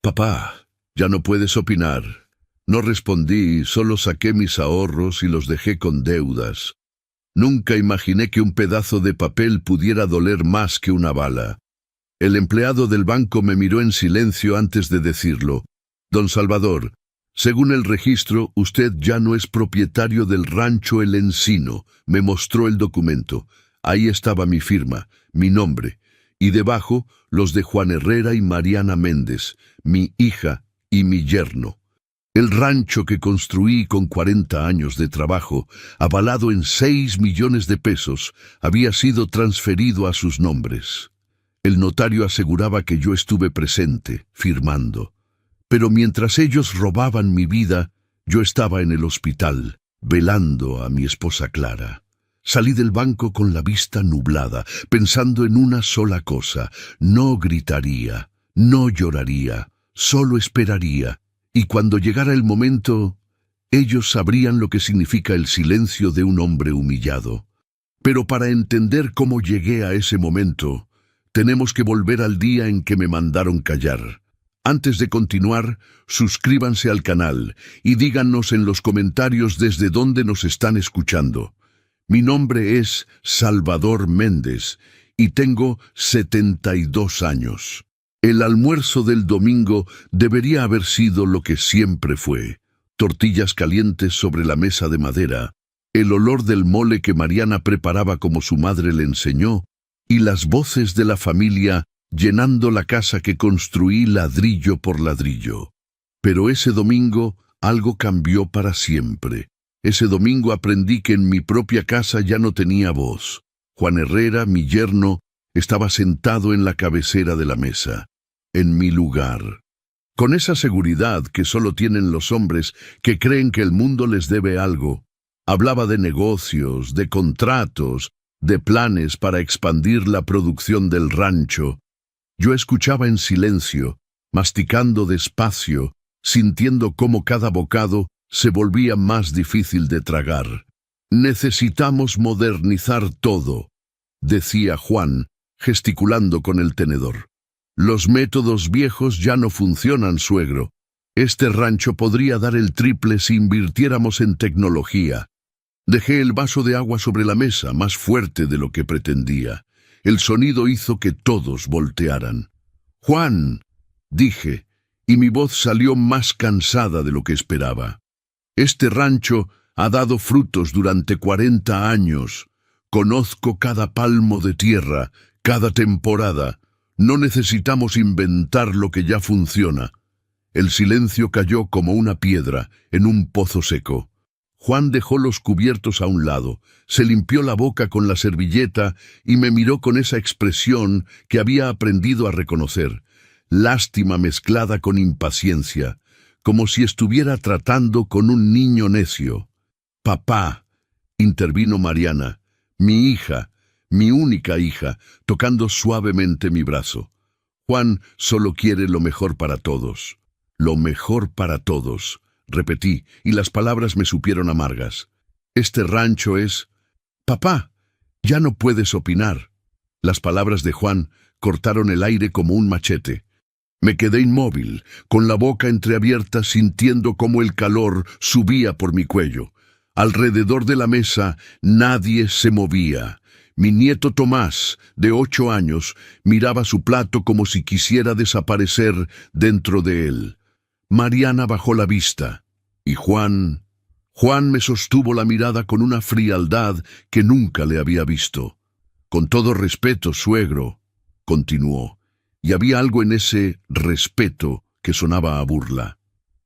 Papá, ya no puedes opinar. No respondí, solo saqué mis ahorros y los dejé con deudas. Nunca imaginé que un pedazo de papel pudiera doler más que una bala. El empleado del banco me miró en silencio antes de decirlo. Don Salvador, según el registro, usted ya no es propietario del rancho El Encino. Me mostró el documento. Ahí estaba mi firma, mi nombre, y debajo los de Juan Herrera y Mariana Méndez, mi hija y mi yerno. El rancho que construí con 40 años de trabajo, avalado en 6 millones de pesos, había sido transferido a sus nombres. El notario aseguraba que yo estuve presente, firmando. Pero mientras ellos robaban mi vida, yo estaba en el hospital, velando a mi esposa Clara. Salí del banco con la vista nublada, pensando en una sola cosa: no gritaría, no lloraría, solo esperaría. Y cuando llegara el momento, ellos sabrían lo que significa el silencio de un hombre humillado. Pero para entender cómo llegué a ese momento, tenemos que volver al día en que me mandaron callar. Antes de continuar, suscríbanse al canal y díganos en los comentarios desde dónde nos están escuchando. Mi nombre es Salvador Méndez y tengo 72 años. El almuerzo del domingo debería haber sido lo que siempre fue: tortillas calientes sobre la mesa de madera, el olor del mole que Mariana preparaba como su madre le enseñó, y las voces de la familia llenando la casa que construí ladrillo por ladrillo. Pero ese domingo algo cambió para siempre. Ese domingo aprendí que en mi propia casa ya no tenía voz. Juan Herrera, mi yerno, estaba sentado en la cabecera de la mesa, en mi lugar. Con esa seguridad que solo tienen los hombres que creen que el mundo les debe algo, hablaba de negocios, de contratos, de planes para expandir la producción del rancho. Yo escuchaba en silencio, masticando despacio, sintiendo cómo cada bocado se volvía más difícil de tragar. Necesitamos modernizar todo, decía Juan, gesticulando con el tenedor. Los métodos viejos ya no funcionan, suegro. Este rancho podría dar el triple si invirtiéramos en tecnología. Dejé el vaso de agua sobre la mesa, más fuerte de lo que pretendía. El sonido hizo que todos voltearan. «Juan», dije, y mi voz salió más cansada de lo que esperaba. «Este rancho ha dado frutos durante 40 años. Conozco cada palmo de tierra, cada temporada. No necesitamos inventar lo que ya funciona». El silencio cayó como una piedra en un pozo seco. Juan dejó los cubiertos a un lado, se limpió la boca con la servilleta y me miró con esa expresión que había aprendido a reconocer, lástima mezclada con impaciencia, como si estuviera tratando con un niño necio. «Papá», intervino Mariana, mi hija, mi única hija, tocando suavemente mi brazo. «Juan solo quiere lo mejor para todos». «Lo mejor para todos», repetí, y las palabras me supieron amargas. «Este rancho es...» «Papá, ya no puedes opinar». Las palabras de Juan cortaron el aire como un machete. Me quedé inmóvil, con la boca entreabierta, sintiendo cómo el calor subía por mi cuello. Alrededor de la mesa nadie se movía. Mi nieto Tomás, de 8 años, miraba su plato como si quisiera desaparecer dentro de él. Mariana bajó la vista, y Juan me sostuvo la mirada con una frialdad que nunca le había visto. «Con todo respeto, suegro», continuó, y había algo en ese respeto que sonaba a burla.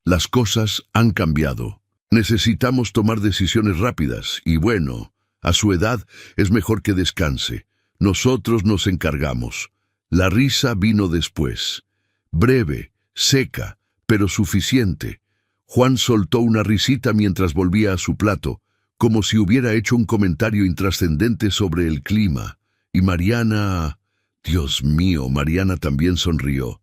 «Las cosas han cambiado. Necesitamos tomar decisiones rápidas, y bueno, a su edad es mejor que descanse. Nosotros nos encargamos». La risa vino después, breve, seca, pero suficiente. Juan soltó una risita mientras volvía a su plato, como si hubiera hecho un comentario intrascendente sobre el clima. Y Mariana... Dios mío, Mariana también sonrió.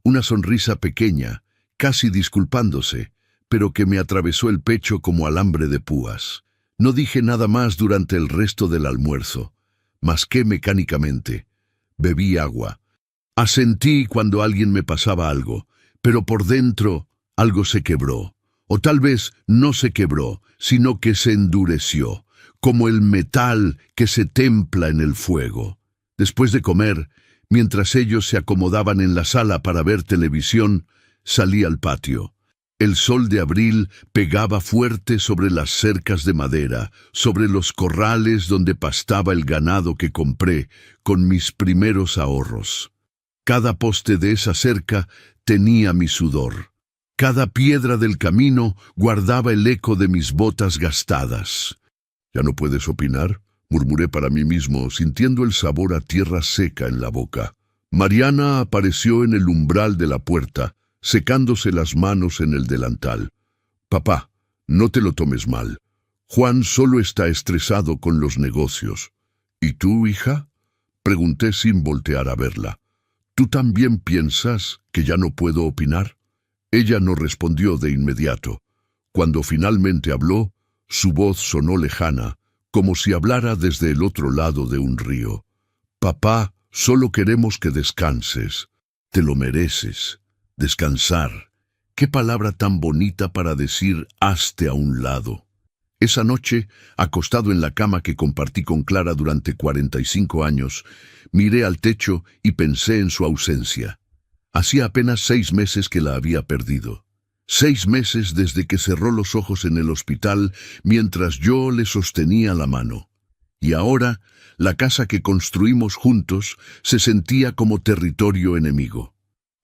Una sonrisa pequeña, casi disculpándose, pero que me atravesó el pecho como alambre de púas. No dije nada más durante el resto del almuerzo. Masqué mecánicamente. Bebí agua. Asentí cuando alguien me pasaba algo, pero por dentro algo se quebró. O tal vez no se quebró, sino que se endureció, como el metal que se templa en el fuego. Después de comer, mientras ellos se acomodaban en la sala para ver televisión, salí al patio. El sol de abril pegaba fuerte sobre las cercas de madera, sobre los corrales donde pastaba el ganado que compré con mis primeros ahorros. Cada poste de esa cerca tenía mi sudor. Cada piedra del camino guardaba el eco de mis botas gastadas. «¿Ya no puedes opinar?», murmuré para mí mismo, sintiendo el sabor a tierra seca en la boca. Mariana apareció en el umbral de la puerta, secándose las manos en el delantal. «Papá, no te lo tomes mal. Juan solo está estresado con los negocios». «¿Y tú, hija?», pregunté sin voltear a verla. «¿Tú también piensas que ya no puedo opinar?». Ella no respondió de inmediato. Cuando finalmente habló, su voz sonó lejana, como si hablara desde el otro lado de un río. «Papá, solo queremos que descanses. Te lo mereces. Descansar. Qué palabra tan bonita para decir hazte a un lado». Esa noche, acostado en la cama que compartí con Clara durante 45 años, miré al techo y pensé en su ausencia. Hacía apenas 6 meses que la había perdido. 6 meses desde que cerró los ojos en el hospital mientras yo le sostenía la mano. Y ahora, la casa que construimos juntos se sentía como territorio enemigo.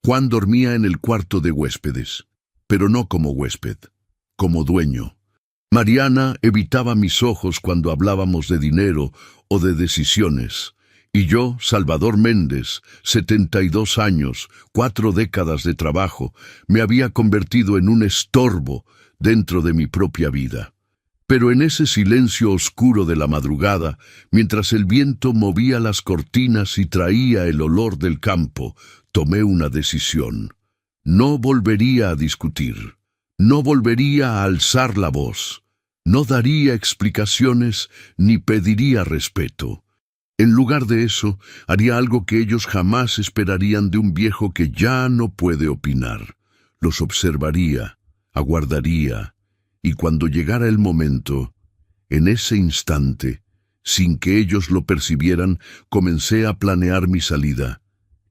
Juan dormía en el cuarto de huéspedes, pero no como huésped, como dueño. Mariana evitaba mis ojos cuando hablábamos de dinero o de decisiones. Y yo, Salvador Méndez, 72 años, 4 décadas de trabajo, me había convertido en un estorbo dentro de mi propia vida. Pero en ese silencio oscuro de la madrugada, mientras el viento movía las cortinas y traía el olor del campo, tomé una decisión. No volvería a discutir. No volvería a alzar la voz. No daría explicaciones ni pediría respeto. En lugar de eso, haría algo que ellos jamás esperarían de un viejo que ya no puede opinar. Los observaría, aguardaría, y cuando llegara el momento, en ese instante, sin que ellos lo percibieran, comencé a planear mi salida,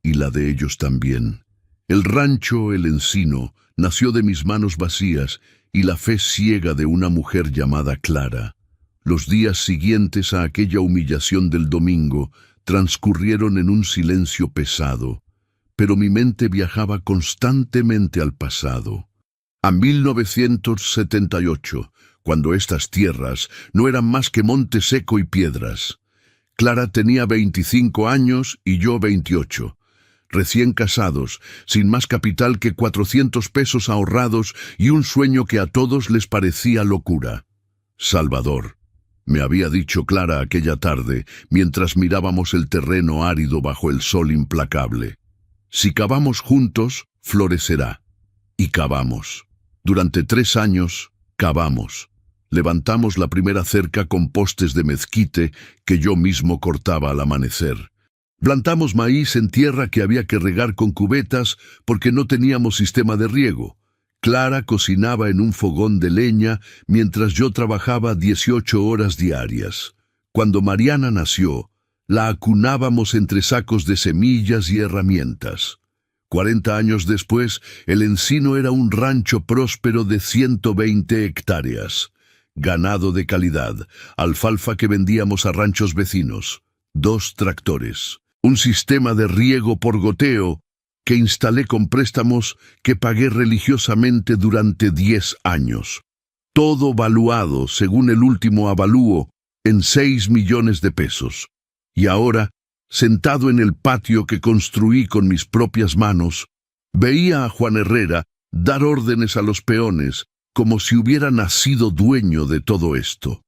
y la de ellos también. El rancho El Encino nació de mis manos vacías y la fe ciega de una mujer llamada Clara. Los días siguientes a aquella humillación del domingo transcurrieron en un silencio pesado, pero mi mente viajaba constantemente al pasado. A 1978, cuando estas tierras no eran más que monte seco y piedras. Clara tenía 25 años y yo 28. Recién casados, sin más capital que 400 pesos ahorrados y un sueño que a todos les parecía locura. «Salvador», me había dicho Clara aquella tarde, mientras mirábamos el terreno árido bajo el sol implacable. «Si cavamos juntos, florecerá». Y cavamos. Durante 3 años, cavamos. Levantamos la primera cerca con postes de mezquite que yo mismo cortaba al amanecer. Plantamos maíz en tierra que había que regar con cubetas porque no teníamos sistema de riego. Clara cocinaba en un fogón de leña mientras yo trabajaba 18 horas diarias. Cuando Mariana nació, la acunábamos entre sacos de semillas y herramientas. 40 años después, El Encino era un rancho próspero de 120 hectáreas. Ganado de calidad, alfalfa que vendíamos a ranchos vecinos, 2 tractores, un sistema de riego por goteo que instalé con préstamos que pagué religiosamente durante 10 años. Todo valuado, según el último avalúo, en 6 millones de pesos. Y ahora, sentado en el patio que construí con mis propias manos, veía a Juan Herrera dar órdenes a los peones como si hubiera nacido dueño de todo esto.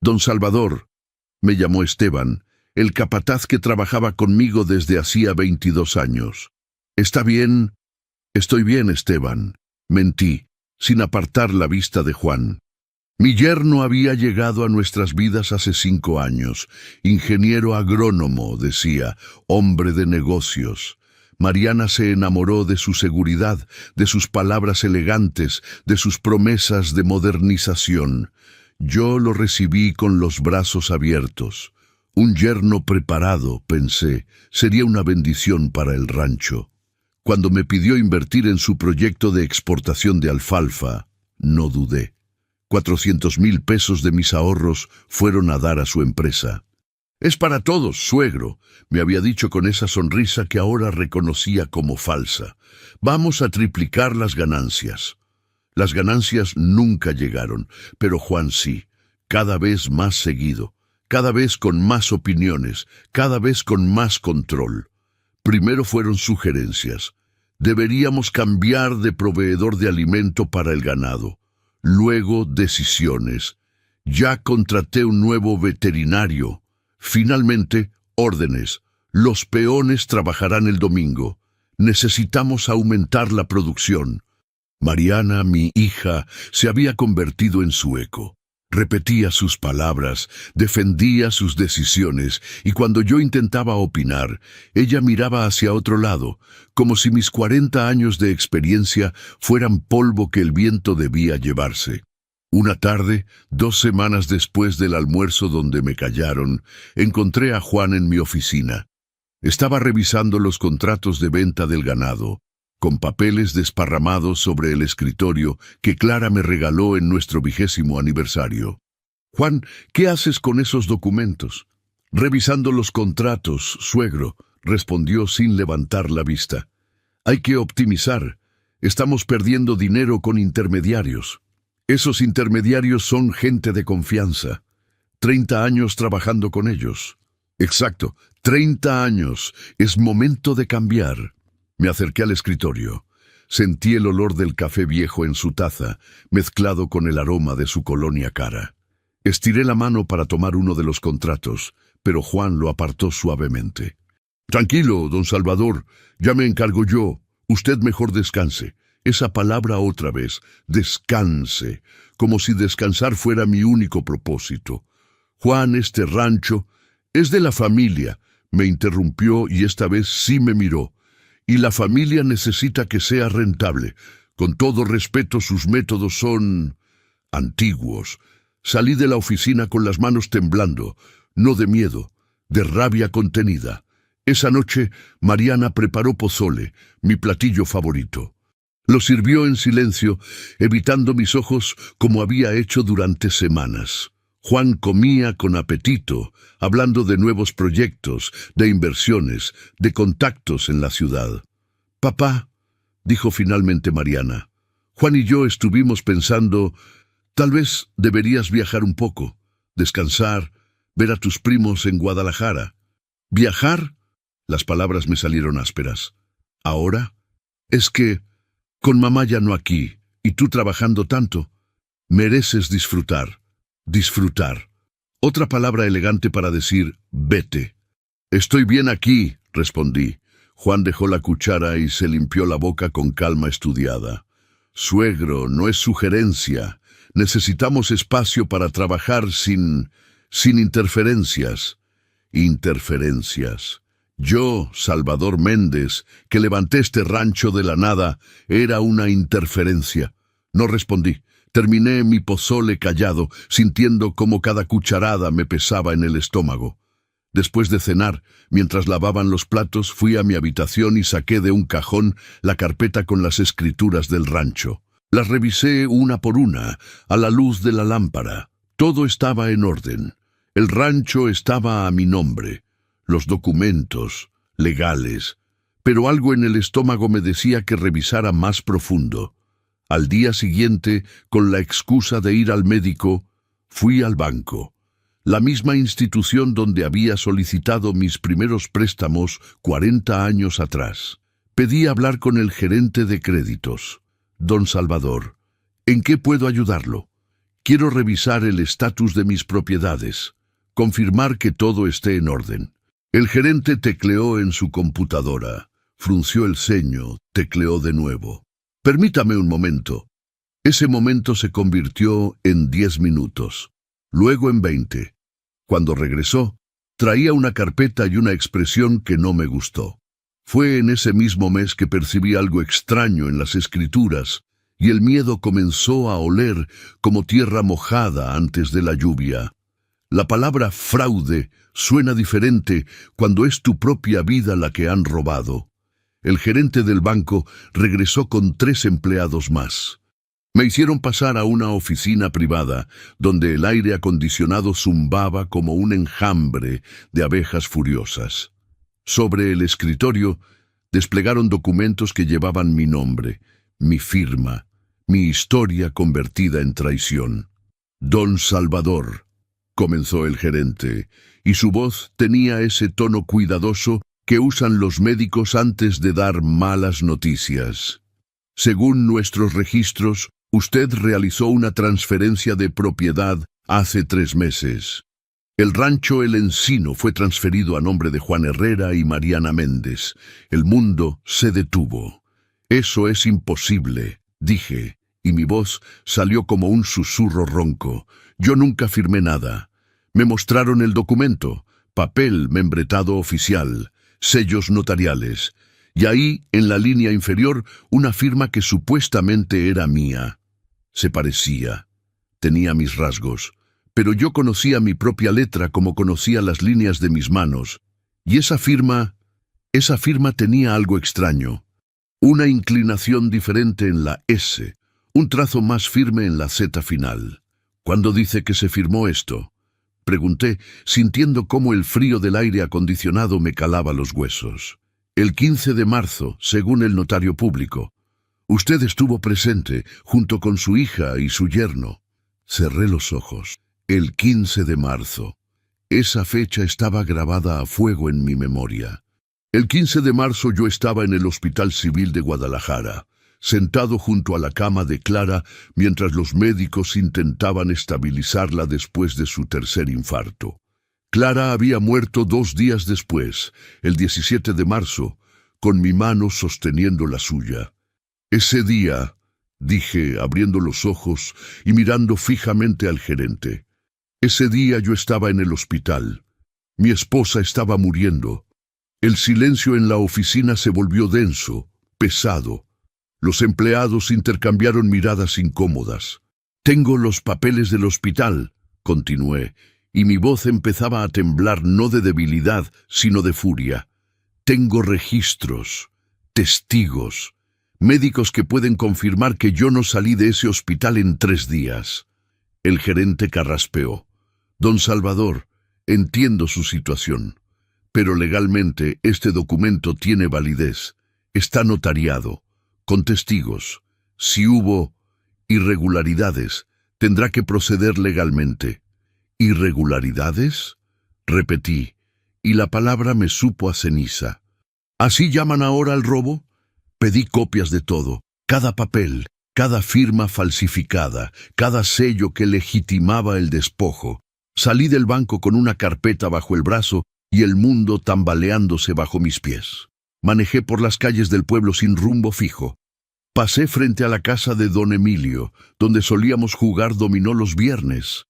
«Don Salvador», me llamó Esteban, el capataz que trabajaba conmigo desde hacía 22 años. «¿Está bien?» «Estoy bien, Esteban», mentí, sin apartar la vista de Juan. Mi yerno había llegado a nuestras vidas hace 5 años, ingeniero agrónomo, decía, hombre de negocios. Mariana se enamoró de su seguridad, de sus palabras elegantes, de sus promesas de modernización. Yo lo recibí con los brazos abiertos. Un yerno preparado, pensé, sería una bendición para el rancho. Cuando me pidió invertir en su proyecto de exportación de alfalfa, no dudé. 400,000 pesos de mis ahorros fueron a dar a su empresa. «Es para todos, suegro», me había dicho con esa sonrisa que ahora reconocía como falsa. «Vamos a triplicar las ganancias». Las ganancias nunca llegaron, pero Juan sí, cada vez más seguido, cada vez con más opiniones, cada vez con más control. Primero fueron sugerencias. Deberíamos cambiar de proveedor de alimento para el ganado. Luego decisiones. Ya contraté un nuevo veterinario. Finalmente, órdenes. Los peones trabajarán el domingo. Necesitamos aumentar la producción. Mariana, mi hija, se había convertido en su eco. Repetía sus palabras, defendía sus decisiones, y cuando yo intentaba opinar, ella miraba hacia otro lado, como si mis 40 años de experiencia fueran polvo que el viento debía llevarse. Una tarde, 2 semanas después del almuerzo donde me callaron, encontré a Juan en mi oficina. Estaba revisando los contratos de venta del ganado, con papeles desparramados sobre el escritorio que Clara me regaló en nuestro 20º aniversario. «Juan, ¿qué haces con esos documentos?» «Revisando los contratos, suegro», respondió sin levantar la vista. «Hay que optimizar. Estamos perdiendo dinero con intermediarios. Esos intermediarios son gente de confianza. 30 años trabajando con ellos». «Exacto, 30 años. Es momento de cambiar». Me acerqué al escritorio. Sentí el olor del café viejo en su taza, mezclado con el aroma de su colonia cara. Estiré la mano para tomar uno de los contratos, pero Juan lo apartó suavemente. «Tranquilo, don Salvador, ya me encargo yo. Usted mejor descanse». Esa palabra otra vez, descanse, como si descansar fuera mi único propósito. «Juan, este rancho es de la familia», me interrumpió y esta vez sí me miró. «Y la familia necesita que sea rentable. Con todo respeto, sus métodos son antiguos». Salí de la oficina con las manos temblando, no de miedo, de rabia contenida. Esa noche, Mariana preparó pozole, mi platillo favorito. Lo sirvió en silencio, evitando mis ojos como había hecho durante semanas. Juan comía con apetito, hablando de nuevos proyectos, de inversiones, de contactos en la ciudad. «Papá», dijo finalmente Mariana, «Juan y yo estuvimos pensando, tal vez deberías viajar un poco, descansar, ver a tus primos en Guadalajara». «¿Viajar?». Las palabras me salieron ásperas. «¿Ahora? Es que, con mamá ya no aquí, y tú trabajando tanto, mereces disfrutar». Disfrutar. Otra palabra elegante para decir vete. «Estoy bien aquí», respondí. Juan dejó la cuchara y se limpió la boca con calma estudiada. «Suegro, no es sugerencia. Necesitamos espacio para trabajar sin interferencias». Interferencias. Yo, Salvador Méndez, que levanté este rancho de la nada, era una interferencia. No respondí. Terminé mi pozole callado, sintiendo cómo cada cucharada me pesaba en el estómago. Después de cenar, mientras lavaban los platos, fui a mi habitación y saqué de un cajón la carpeta con las escrituras del rancho. Las revisé una por una, a la luz de la lámpara. Todo estaba en orden. El rancho estaba a mi nombre. Los documentos, legales. Pero algo en el estómago me decía que revisara más profundo. Al día siguiente, con la excusa de ir al médico, fui al banco, la misma institución donde había solicitado mis primeros préstamos 40 años atrás. Pedí hablar con el gerente de créditos. «Don Salvador, ¿en qué puedo ayudarlo? Quiero revisar el estatus de mis propiedades, confirmar que todo esté en orden». El gerente tecleó en su computadora, frunció el ceño, tecleó de nuevo. «Permítame un momento». Ese momento se convirtió en 10 minutos, luego en 20. Cuando regresó, traía una carpeta y una expresión que no me gustó. Fue en ese mismo mes que percibí algo extraño en las escrituras, y el miedo comenzó a oler como tierra mojada antes de la lluvia. La palabra fraude suena diferente cuando es tu propia vida la que han robado. El gerente del banco regresó con 3 empleados más. Me hicieron pasar a una oficina privada, donde el aire acondicionado zumbaba como un enjambre de abejas furiosas. Sobre el escritorio desplegaron documentos que llevaban mi nombre, mi firma, mi historia convertida en traición. Don Salvador, comenzó el gerente, y su voz tenía ese tono cuidadoso que usan los médicos antes de dar malas noticias. Según nuestros registros, usted realizó una transferencia de propiedad hace 3 meses. El rancho El Encino fue transferido a nombre de Juan Herrera y Mariana Méndez. El mundo se detuvo. Eso es imposible, dije, y mi voz salió como un susurro ronco. Yo nunca firmé nada. Me mostraron el documento, papel membretado oficial, sellos notariales, y ahí, en la línea inferior, una firma que supuestamente era mía. Se parecía. Tenía mis rasgos. Pero yo conocía mi propia letra como conocía las líneas de mis manos. Y esa firma tenía algo extraño. Una inclinación diferente en la S, un trazo más firme en la Z final. ¿Cuándo dice que se firmó esto?, pregunté, sintiendo cómo el frío del aire acondicionado me calaba los huesos. El 15 de marzo, según el notario público. Usted estuvo presente, junto con su hija y su yerno. Cerré los ojos. El 15 de marzo. Esa fecha estaba grabada a fuego en mi memoria. El 15 de marzo yo estaba en el Hospital Civil de Guadalajara, sentado junto a la cama de Clara mientras los médicos intentaban estabilizarla después de su 3er infarto. Clara había muerto 2 días después, el 17 de marzo, con mi mano sosteniendo la suya. Ese día, dije, abriendo los ojos y mirando fijamente al gerente. Ese día yo estaba en el hospital. Mi esposa estaba muriendo. El silencio en la oficina se volvió denso, pesado. Los empleados intercambiaron miradas incómodas. «Tengo los papeles del hospital», continué, y mi voz empezaba a temblar no de debilidad, sino de furia. «Tengo registros, testigos, médicos que pueden confirmar que yo no salí de ese hospital en 3 días». El gerente carraspeó. «Don Salvador, entiendo su situación, pero legalmente este documento tiene validez. Está notariado, con testigos. Si hubo irregularidades, tendrá que proceder legalmente». «¿Irregularidades?», repetí, y la palabra me supo a ceniza. «¿Así llaman ahora al robo?». Pedí copias de todo, cada papel, cada firma falsificada, cada sello que legitimaba el despojo. Salí del banco con una carpeta bajo el brazo y el mundo tambaleándose bajo mis pies. Manejé por las calles del pueblo sin rumbo fijo. Pasé frente a la casa de don Emilio, donde solíamos jugar dominó los viernes.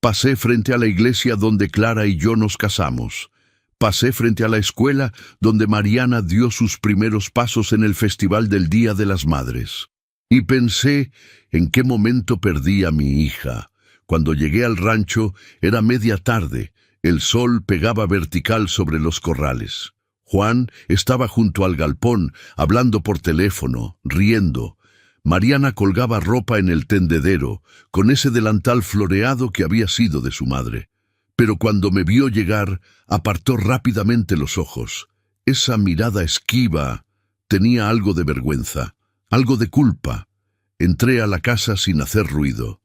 Pasé frente a la iglesia donde Clara y yo nos casamos. Pasé frente a la escuela donde Mariana dio sus primeros pasos en el Festival del Día de las Madres. Y pensé en qué momento perdí a mi hija. Cuando llegué al rancho era media tarde. El sol pegaba vertical sobre los corrales. Juan estaba junto al galpón, hablando por teléfono, riendo. Mariana colgaba ropa en el tendedero, con ese delantal floreado que había sido de su madre. Pero cuando me vio llegar, apartó rápidamente los ojos. Esa mirada esquiva tenía algo de vergüenza, algo de culpa. Entré a la casa sin hacer ruido.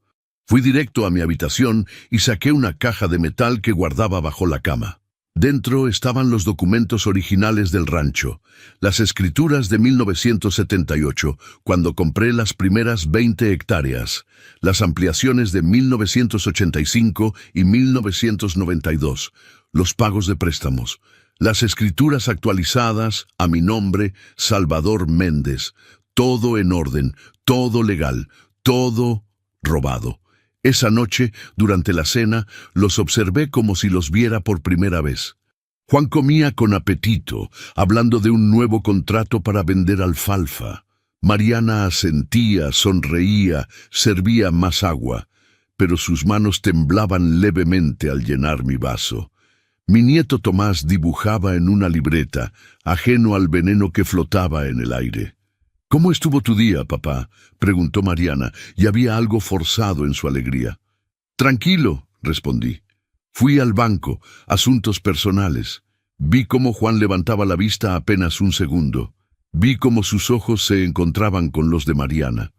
Fui directo a mi habitación y saqué una caja de metal que guardaba bajo la cama. Dentro estaban los documentos originales del rancho, las escrituras de 1978, cuando compré las primeras 20 hectáreas, las ampliaciones de 1985 y 1992, los pagos de préstamos, las escrituras actualizadas a mi nombre, Salvador Méndez, todo en orden, todo legal, todo robado. Esa noche, durante la cena, los observé como si los viera por primera vez. Juan comía con apetito, hablando de un nuevo contrato para vender alfalfa. Mariana asentía, sonreía, servía más agua, pero sus manos temblaban levemente al llenar mi vaso. Mi nieto Tomás dibujaba en una libreta, ajeno al veneno que flotaba en el aire. «¿Cómo estuvo tu día, papá?», preguntó Mariana, y había algo forzado en su alegría. «Tranquilo», respondí. Fui al banco, asuntos personales. Vi cómo Juan levantaba la vista apenas un segundo. Vi cómo sus ojos se encontraban con los de Mariana.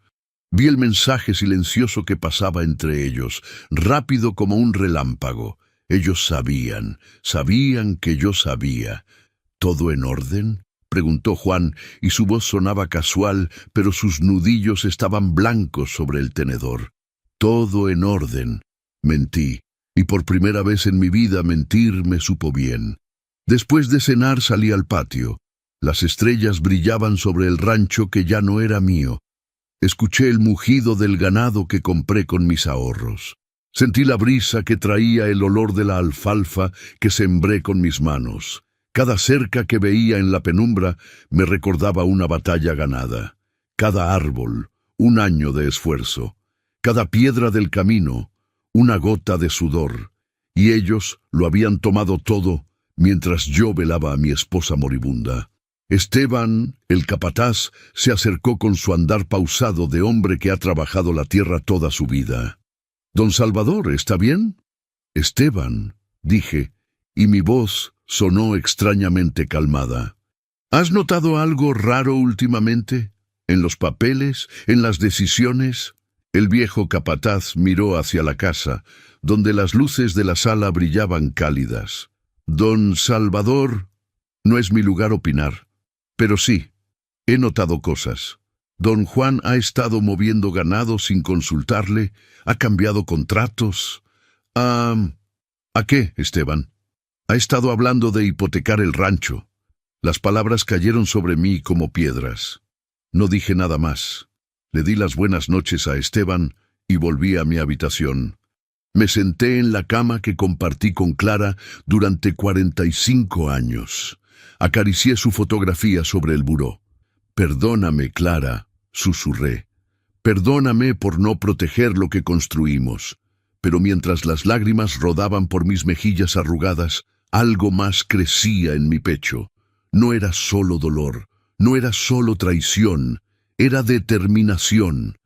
Vi el mensaje silencioso que pasaba entre ellos, rápido como un relámpago. Ellos sabían que yo sabía. ¿Todo en orden?, preguntó Juan, y su voz sonaba casual, pero sus nudillos estaban blancos sobre el tenedor. «Todo en orden», mentí, y por primera vez en mi vida mentir me supo bien. Después de cenar salí al patio. Las estrellas brillaban sobre el rancho que ya no era mío. Escuché el mugido del ganado que compré con mis ahorros. Sentí la brisa que traía el olor de la alfalfa que sembré con mis manos. Cada cerca que veía en la penumbra me recordaba una batalla ganada. Cada árbol, un año de esfuerzo. Cada piedra del camino, una gota de sudor. Y ellos lo habían tomado todo mientras yo velaba a mi esposa moribunda. Esteban, el capataz, se acercó con su andar pausado de hombre que ha trabajado la tierra toda su vida. «Don Salvador, ¿está bien?» «Esteban», dije, y mi voz sonó extrañamente calmada. «¿Has notado algo raro últimamente? ¿En los papeles? ¿En las decisiones?» El viejo capataz miró hacia la casa, donde las luces de la sala brillaban cálidas. «Don Salvador, no es mi lugar opinar. Pero sí, he notado cosas. Don Juan ha estado moviendo ganado sin consultarle, ha cambiado contratos. ¿A qué, Esteban?» «Ha estado hablando de hipotecar el rancho». Las palabras cayeron sobre mí como piedras. No dije nada más. Le di las buenas noches a Esteban y volví a mi habitación. Me senté en la cama que compartí con Clara durante 45 años. Acaricié su fotografía sobre el buró. «Perdóname, Clara», susurré. «Perdóname por no proteger lo que construimos». Pero mientras las lágrimas rodaban por mis mejillas arrugadas, algo más crecía en mi pecho. No era solo dolor, no era solo traición, era determinación.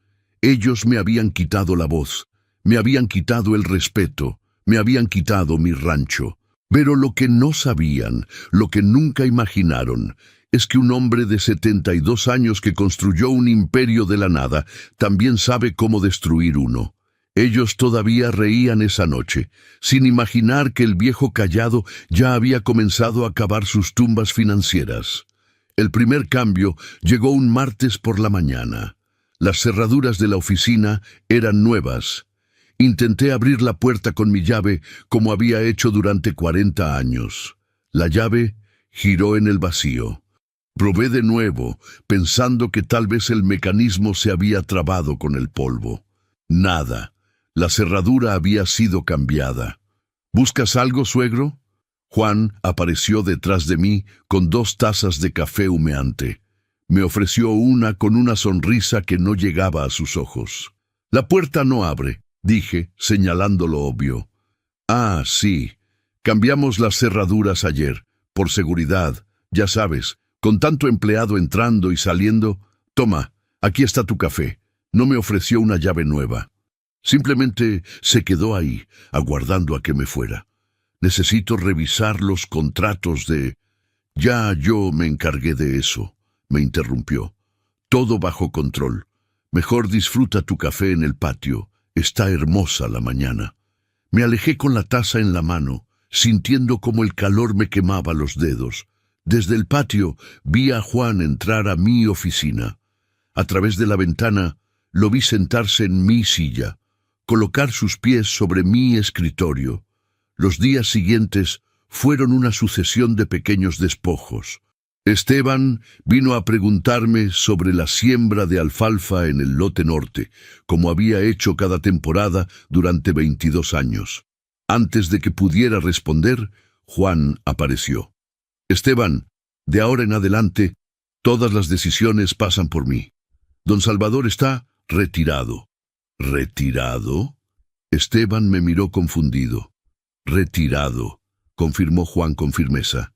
Ellos me habían quitado la voz, me habían quitado el respeto, me habían quitado mi rancho. Pero lo que no sabían, lo que nunca imaginaron, es que un hombre de 72 años que construyó un imperio de la nada, también sabe cómo destruir uno. Ellos todavía reían esa noche, sin imaginar que el viejo callado ya había comenzado a cavar sus tumbas financieras. El primer cambio llegó un martes por la mañana. Las cerraduras de la oficina eran nuevas. Intenté abrir la puerta con mi llave como había hecho durante 40 años. La llave giró en el vacío. Probé de nuevo, pensando que tal vez el mecanismo se había trabado con el polvo. Nada. La cerradura había sido cambiada. «¿Buscas algo, suegro?» Juan apareció detrás de mí con 2 tazas de café humeante. Me ofreció una con una sonrisa que no llegaba a sus ojos. «La puerta no abre», dije, señalando lo obvio. «Ah, sí. Cambiamos las cerraduras ayer, por seguridad, ya sabes, con tanto empleado entrando y saliendo. Toma, aquí está tu café». No me ofreció una llave nueva. Simplemente se quedó ahí, aguardando a que me fuera. «Necesito revisar los contratos de...» «Ya yo me encargué de eso», me interrumpió. «Todo bajo control. Mejor disfruta tu café en el patio. Está hermosa la mañana». Me alejé con la taza en la mano, sintiendo como el calor me quemaba los dedos. Desde el patio vi a Juan entrar a mi oficina. A través de la ventana lo vi sentarse en mi silla, colocar sus pies sobre mi escritorio. Los días siguientes fueron una sucesión de pequeños despojos. Esteban vino a preguntarme sobre la siembra de alfalfa en el lote norte, como había hecho cada temporada durante 22 años. Antes de que pudiera responder, Juan apareció. Esteban, de ahora en adelante, todas las decisiones pasan por mí. Don Salvador está retirado. ¿Retirado? Esteban me miró confundido. Retirado, confirmó Juan con firmeza.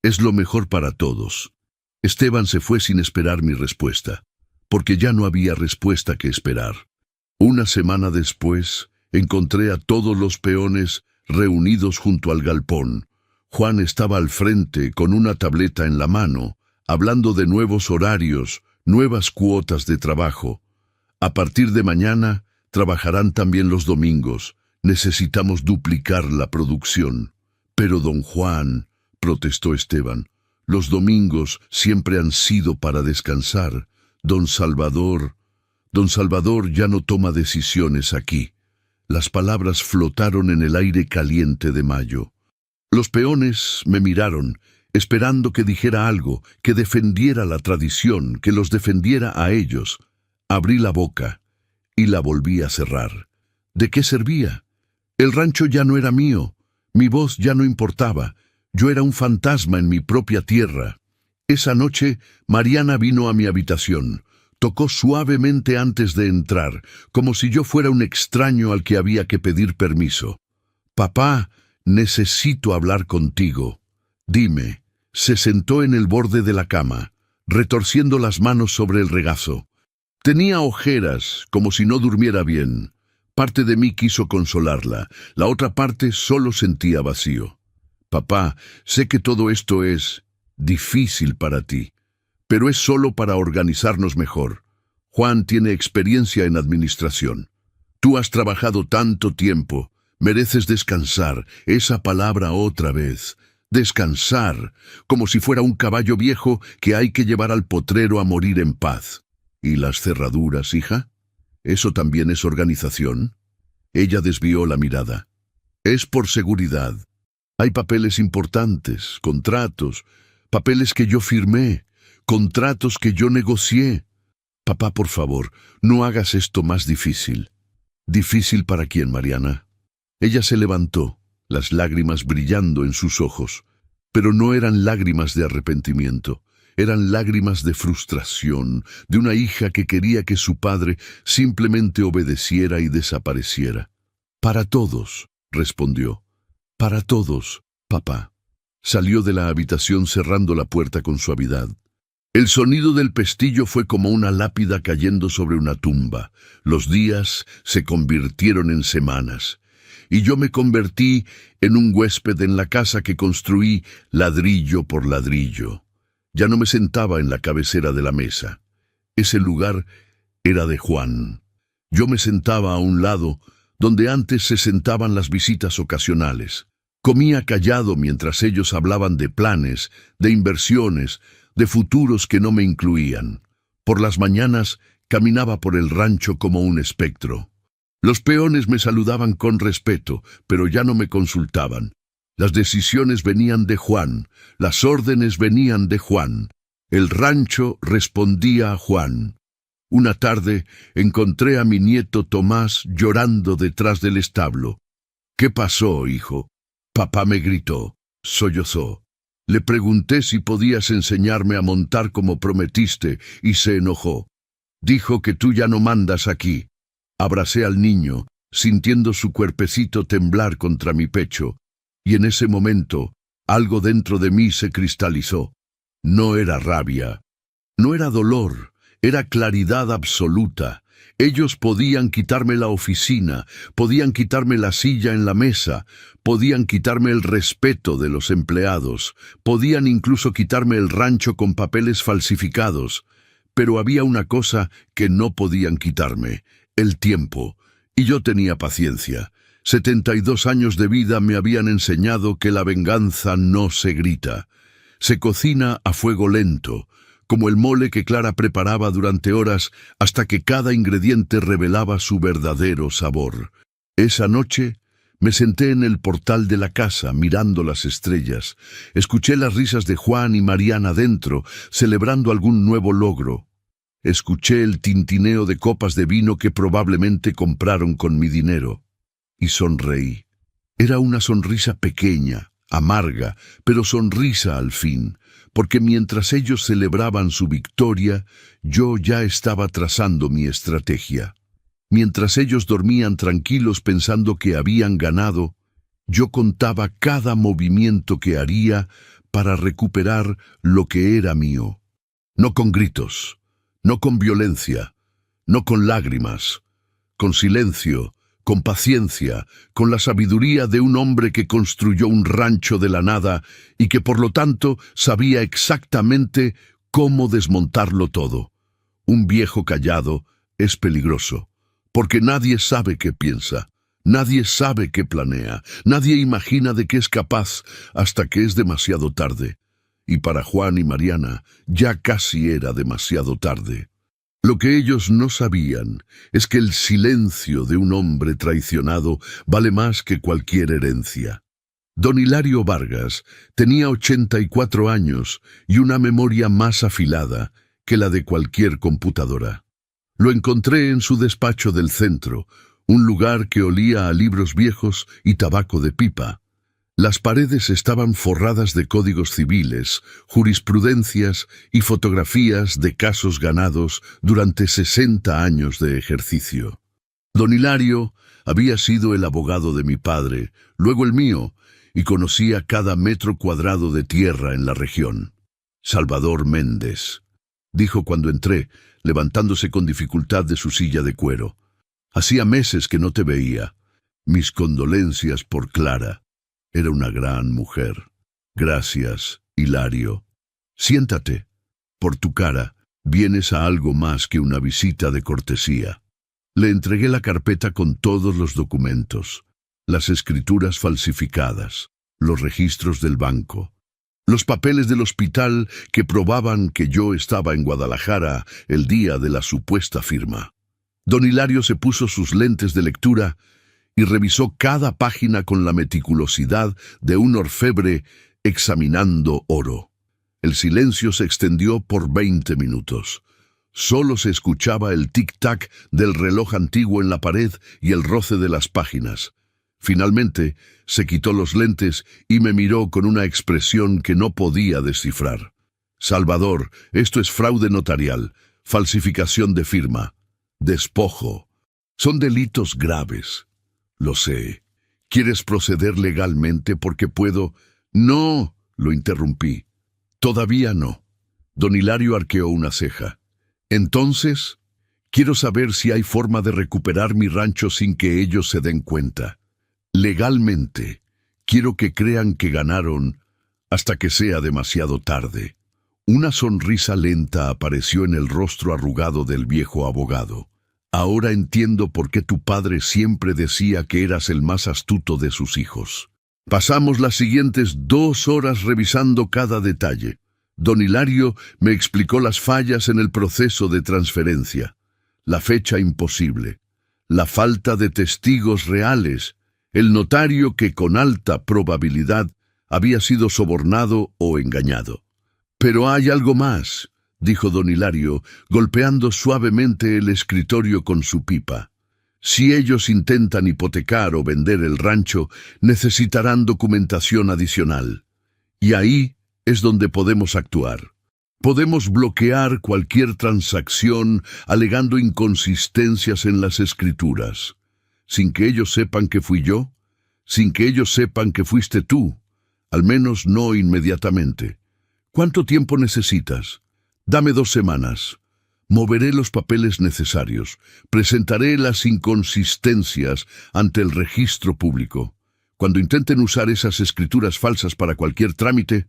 Es lo mejor para todos. Esteban se fue sin esperar mi respuesta, porque ya no había respuesta que esperar. Una semana después, encontré a todos los peones reunidos junto al galpón. Juan estaba al frente con una tableta en la mano, hablando de nuevos horarios, nuevas cuotas de trabajo. A partir de mañana, trabajarán también los domingos. Necesitamos duplicar la producción. Pero don Juan, protestó Esteban, los domingos siempre han sido para descansar. Don Salvador ya no toma decisiones aquí. Las palabras flotaron en el aire caliente de mayo. Los peones me miraron, esperando que dijera algo, que defendiera la tradición, que los defendiera a ellos. Abrí la boca y la volví a cerrar. ¿De qué servía? El rancho ya no era mío, mi voz ya no importaba, yo era un fantasma en mi propia tierra. Esa noche, Mariana vino a mi habitación, tocó suavemente antes de entrar, como si yo fuera un extraño al que había que pedir permiso. «Papá, necesito hablar contigo. Dime». Se sentó en el borde de la cama, retorciendo las manos sobre el regazo. Tenía ojeras, como si no durmiera bien. Parte de mí quiso consolarla, la otra parte solo sentía vacío. «Papá, sé que todo esto es difícil para ti, pero es solo para organizarnos mejor. Juan tiene experiencia en administración. Tú has trabajado tanto tiempo, mereces descansar, esa palabra otra vez. Descansar, como si fuera un caballo viejo que hay que llevar al potrero a morir en paz. ¿Y las cerraduras, hija? ¿Eso también es organización?» Ella desvió la mirada. «Es por seguridad. Hay papeles importantes, contratos, papeles que yo firmé, contratos que yo negocié. Papá, por favor, no hagas esto más difícil». «¿Difícil para quién, Mariana?» Ella se levantó, las lágrimas brillando en sus ojos, pero no eran lágrimas de arrepentimiento, eran lágrimas de frustración, de una hija que quería que su padre simplemente obedeciera y desapareciera. «Para todos», respondió. «Para todos, papá». Salió de la habitación cerrando la puerta con suavidad. El sonido del pestillo fue como una lápida cayendo sobre una tumba. Los días se convirtieron en semanas. Y yo me convertí en un huésped en la casa que construí ladrillo por ladrillo. Ya no me sentaba en la cabecera de la mesa. Ese lugar era de Juan. Yo me sentaba a un lado, donde antes se sentaban las visitas ocasionales. Comía callado mientras ellos hablaban de planes, de inversiones, de futuros que no me incluían. Por las mañanas caminaba por el rancho como un espectro. Los peones me saludaban con respeto, pero ya no me consultaban. Las decisiones venían de Juan, las órdenes venían de Juan. El rancho respondía a Juan. Una tarde encontré a mi nieto Tomás llorando detrás del establo. «¿Qué pasó, hijo?» Papá me gritó, sollozó. Le pregunté si podías enseñarme a montar como prometiste y se enojó. Dijo que tú ya no mandas aquí. Abracé al niño, sintiendo su cuerpecito temblar contra mi pecho, y en ese momento algo dentro de mí se cristalizó. No era rabia, no era dolor, era claridad absoluta. Ellos podían quitarme la oficina, podían quitarme la silla en la mesa, podían quitarme el respeto de los empleados, podían incluso quitarme el rancho con papeles falsificados, pero había una cosa que no podían quitarme: el tiempo, y yo tenía paciencia. 72 años de vida me habían enseñado que la venganza no se grita. Se cocina a fuego lento, como el mole que Clara preparaba durante horas hasta que cada ingrediente revelaba su verdadero sabor. Esa noche me senté en el portal de la casa mirando las estrellas. Escuché las risas de Juan y Mariana dentro, celebrando algún nuevo logro. Escuché el tintineo de copas de vino que probablemente compraron con mi dinero. Y sonreí. Era una sonrisa pequeña, amarga, pero sonrisa al fin, porque mientras ellos celebraban su victoria, yo ya estaba trazando mi estrategia. Mientras ellos dormían tranquilos pensando que habían ganado, yo contaba cada movimiento que haría para recuperar lo que era mío. No con gritos, no con violencia, no con lágrimas, con silencio, con paciencia, con la sabiduría de un hombre que construyó un rancho de la nada y que por lo tanto sabía exactamente cómo desmontarlo todo. Un viejo callado es peligroso, porque nadie sabe qué piensa, nadie sabe qué planea, nadie imagina de qué es capaz hasta que es demasiado tarde. Y para Juan y Mariana ya casi era demasiado tarde. Lo que ellos no sabían es que el silencio de un hombre traicionado vale más que cualquier herencia. Don Hilario Vargas tenía 84 años y una memoria más afilada que la de cualquier computadora. Lo encontré en su despacho del centro, un lugar que olía a libros viejos y tabaco de pipa. Las paredes estaban forradas de códigos civiles, jurisprudencias y fotografías de casos ganados durante 60 años de ejercicio. Don Hilario había sido el abogado de mi padre, luego el mío, y conocía cada metro cuadrado de tierra en la región. Salvador Méndez, dijo cuando entré, levantándose con dificultad de su silla de cuero. Hacía meses que no te veía. Mis condolencias por Clara. Era una gran mujer. Gracias, Hilario. Siéntate. Por tu cara, vienes a algo más que una visita de cortesía. Le entregué la carpeta con todos los documentos, las escrituras falsificadas, los registros del banco, los papeles del hospital que probaban que yo estaba en Guadalajara el día de la supuesta firma. Don Hilario se puso sus lentes de lectura y revisó cada página con la meticulosidad de un orfebre examinando oro. El silencio se extendió por 20 minutos. Solo se escuchaba el tic-tac del reloj antiguo en la pared y el roce de las páginas. Finalmente, se quitó los lentes y me miró con una expresión que no podía descifrar. Salvador, esto es fraude notarial, falsificación de firma, despojo. Son delitos graves. Lo sé. ¿Quieres proceder legalmente porque puedo? No, lo interrumpí. Todavía no. Don Hilario arqueó una ceja. Entonces, quiero saber si hay forma de recuperar mi rancho sin que ellos se den cuenta. Legalmente, quiero que crean que ganaron hasta que sea demasiado tarde. Una sonrisa lenta apareció en el rostro arrugado del viejo abogado. Ahora entiendo por qué tu padre siempre decía que eras el más astuto de sus hijos. Pasamos las siguientes 2 horas revisando cada detalle. Don Hilario me explicó las fallas en el proceso de transferencia, la fecha imposible, la falta de testigos reales, el notario que con alta probabilidad había sido sobornado o engañado. Pero hay algo más, dijo don Hilario, golpeando suavemente el escritorio con su pipa. Si ellos intentan hipotecar o vender el rancho, necesitarán documentación adicional. Y ahí es donde podemos actuar. Podemos bloquear cualquier transacción alegando inconsistencias en las escrituras, sin que ellos sepan que fui yo, sin que ellos sepan que fuiste tú, al menos no inmediatamente. ¿Cuánto tiempo necesitas? Dame 2 semanas. Moveré los papeles necesarios. Presentaré las inconsistencias ante el registro público. Cuando intenten usar esas escrituras falsas para cualquier trámite,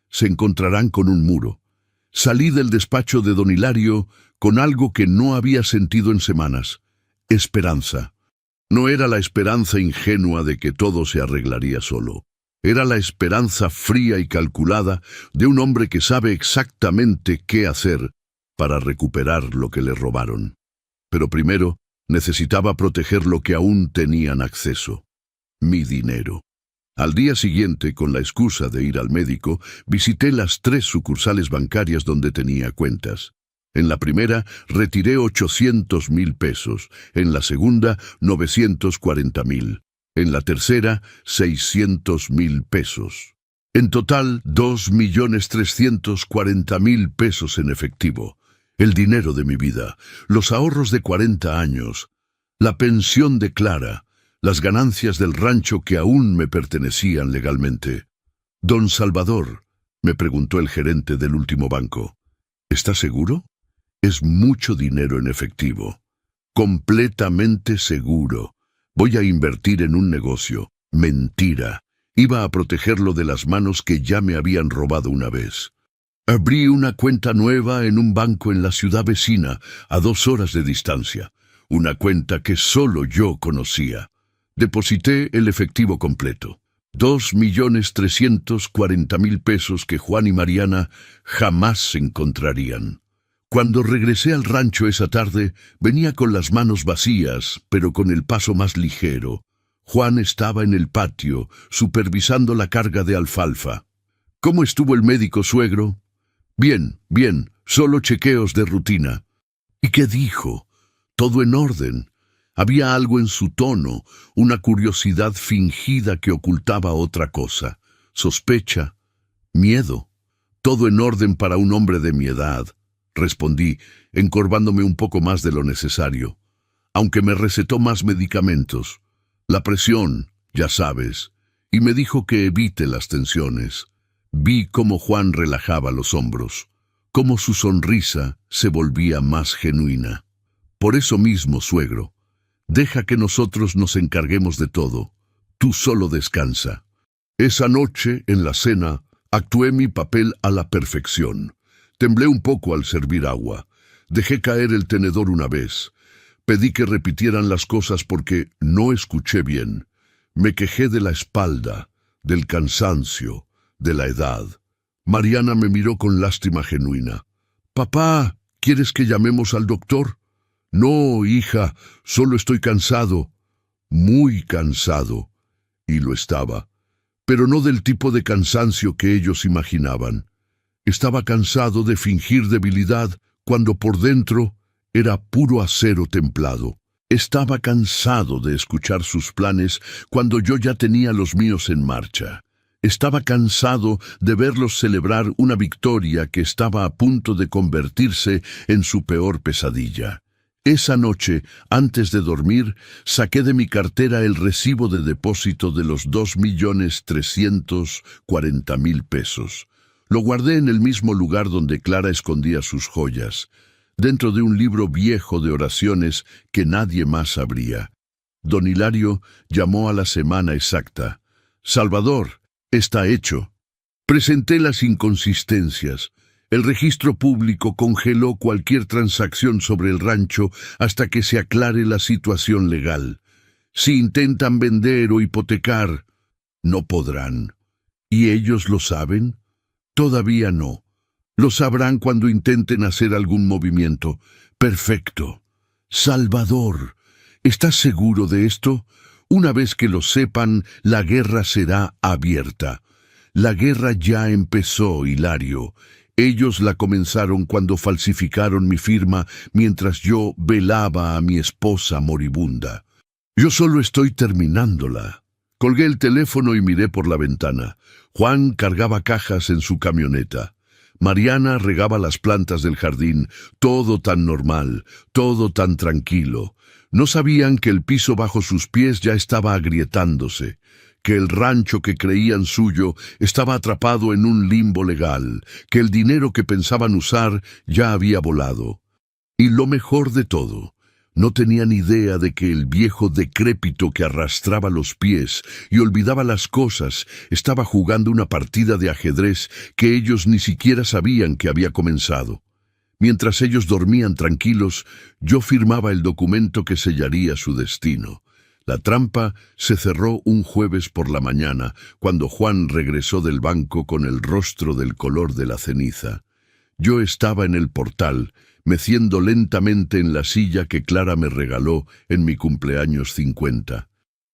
se encontrarán con un muro. Salí del despacho de don Hilario con algo que no había sentido en semanas: esperanza. No era la esperanza ingenua de que todo se arreglaría solo. Era la esperanza fría y calculada de un hombre que sabe exactamente qué hacer para recuperar lo que le robaron. Pero primero necesitaba proteger lo que aún tenían acceso: mi dinero. Al día siguiente, con la excusa de ir al médico, visité las 3 sucursales bancarias donde tenía cuentas. En la primera retiré 800,000 pesos, en la segunda 940,000. En la tercera, 600,000 pesos. En total, 2,340,000 pesos en efectivo. El dinero de mi vida, los ahorros de 40 años, la pensión de Clara, las ganancias del rancho que aún me pertenecían legalmente. «Don Salvador», me preguntó el gerente del último banco, «¿está seguro? Es mucho dinero en efectivo». «Completamente seguro. Voy a invertir en un negocio». Mentira. Iba a protegerlo de las manos que ya me habían robado una vez. Abrí una cuenta nueva en un banco en la ciudad vecina, a 2 horas de distancia. Una cuenta que solo yo conocía. Deposité el efectivo completo. 2,340,000 pesos que Juan y Mariana jamás encontrarían. Cuando regresé al rancho esa tarde, venía con las manos vacías, pero con el paso más ligero. Juan estaba en el patio, supervisando la carga de alfalfa. «¿Cómo estuvo el médico, suegro?» «Bien, bien, solo chequeos de rutina». «¿Y qué dijo?» «Todo en orden». Había algo en su tono, una curiosidad fingida que ocultaba otra cosa. Sospecha, miedo. «Todo en orden para un hombre de mi edad», respondí, encorvándome un poco más de lo necesario. Aunque me recetó más medicamentos. La presión, ya sabes, y me dijo que evite las tensiones. Vi cómo Juan relajaba los hombros, cómo su sonrisa se volvía más genuina. «Por eso mismo, suegro, deja que nosotros nos encarguemos de todo. Tú solo descansa». Esa noche, en la cena, actué mi papel a la perfección. Temblé un poco al servir agua. Dejé caer el tenedor una vez. Pedí que repitieran las cosas porque no escuché bien. Me quejé de la espalda, del cansancio, de la edad. Mariana me miró con lástima genuina. «Papá, ¿quieres que llamemos al doctor?» «No, hija, solo estoy cansado». Muy cansado. Y lo estaba. Pero no del tipo de cansancio que ellos imaginaban. Estaba cansado de fingir debilidad cuando por dentro era puro acero templado. Estaba cansado de escuchar sus planes cuando yo ya tenía los míos en marcha. Estaba cansado de verlos celebrar una victoria que estaba a punto de convertirse en su peor pesadilla. Esa noche, antes de dormir, saqué de mi cartera el recibo de depósito de los 2,340,000 pesos. Lo guardé en el mismo lugar donde Clara escondía sus joyas, dentro de un libro viejo de oraciones que nadie más abría. Don Hilario llamó a la semana exacta. «Salvador, está hecho». Presenté las inconsistencias. El registro público congeló cualquier transacción sobre el rancho hasta que se aclare la situación legal. Si intentan vender o hipotecar, no podrán. ¿Y ellos lo saben? Todavía no. Lo sabrán cuando intenten hacer algún movimiento. Perfecto. Salvador, ¿estás seguro de esto? Una vez que lo sepan, la guerra será abierta. La guerra ya empezó, Hilario. Ellos la comenzaron cuando falsificaron mi firma mientras yo velaba a mi esposa moribunda. Yo solo estoy terminándola. Colgué el teléfono y miré por la ventana. Juan cargaba cajas en su camioneta. Mariana regaba las plantas del jardín, todo tan normal, todo tan tranquilo. No sabían que el piso bajo sus pies ya estaba agrietándose, que el rancho que creían suyo estaba atrapado en un limbo legal, que el dinero que pensaban usar ya había volado. Y lo mejor de todo, no tenían idea de que el viejo decrépito que arrastraba los pies y olvidaba las cosas estaba jugando una partida de ajedrez que ellos ni siquiera sabían que había comenzado. Mientras ellos dormían tranquilos, yo firmaba el documento que sellaría su destino. La trampa se cerró un jueves por la mañana, cuando Juan regresó del banco con el rostro del color de la ceniza. Yo estaba en el portal, meciendo lentamente en la silla que Clara me regaló en mi cumpleaños 50.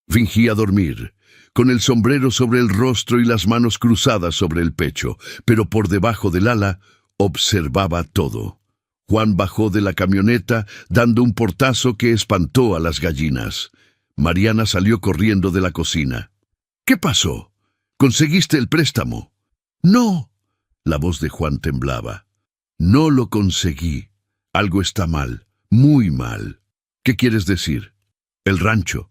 Fingía dormir, con el sombrero sobre el rostro y las manos cruzadas sobre el pecho, pero por debajo del ala observaba todo. Juan bajó de la camioneta dando un portazo que espantó a las gallinas. Mariana salió corriendo de la cocina. ¿Qué pasó? ¿Conseguiste el préstamo? No. La voz de Juan temblaba. No lo conseguí. Algo está mal, muy mal. ¿Qué quieres decir? El rancho,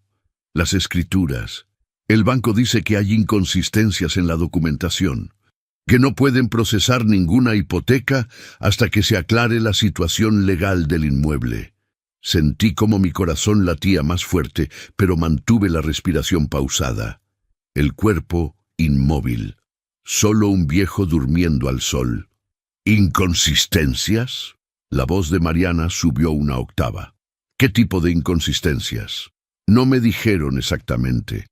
las escrituras. El banco dice que hay inconsistencias en la documentación, que no pueden procesar ninguna hipoteca hasta que se aclare la situación legal del inmueble. Sentí como mi corazón latía más fuerte, pero mantuve la respiración pausada. El cuerpo inmóvil, solo un viejo durmiendo al sol. ¿Inconsistencias? La voz de Mariana subió una octava. ¿Qué tipo de inconsistencias? No me dijeron exactamente.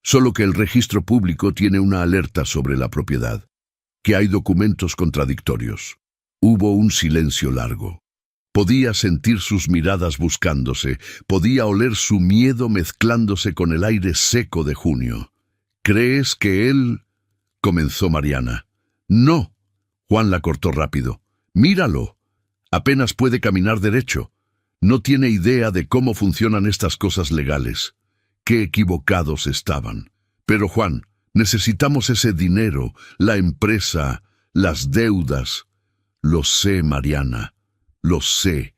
Solo que el registro público tiene una alerta sobre la propiedad, que hay documentos contradictorios. Hubo un silencio largo. Podía sentir sus miradas buscándose, podía oler su miedo mezclándose con el aire seco de junio. ¿Crees que él...? Comenzó Mariana. No. Juan la cortó rápido. Míralo. Apenas puede caminar derecho. No tiene idea de cómo funcionan estas cosas legales. Qué equivocados estaban. Pero Juan, necesitamos ese dinero, la empresa, las deudas. Lo sé, Mariana. Lo sé.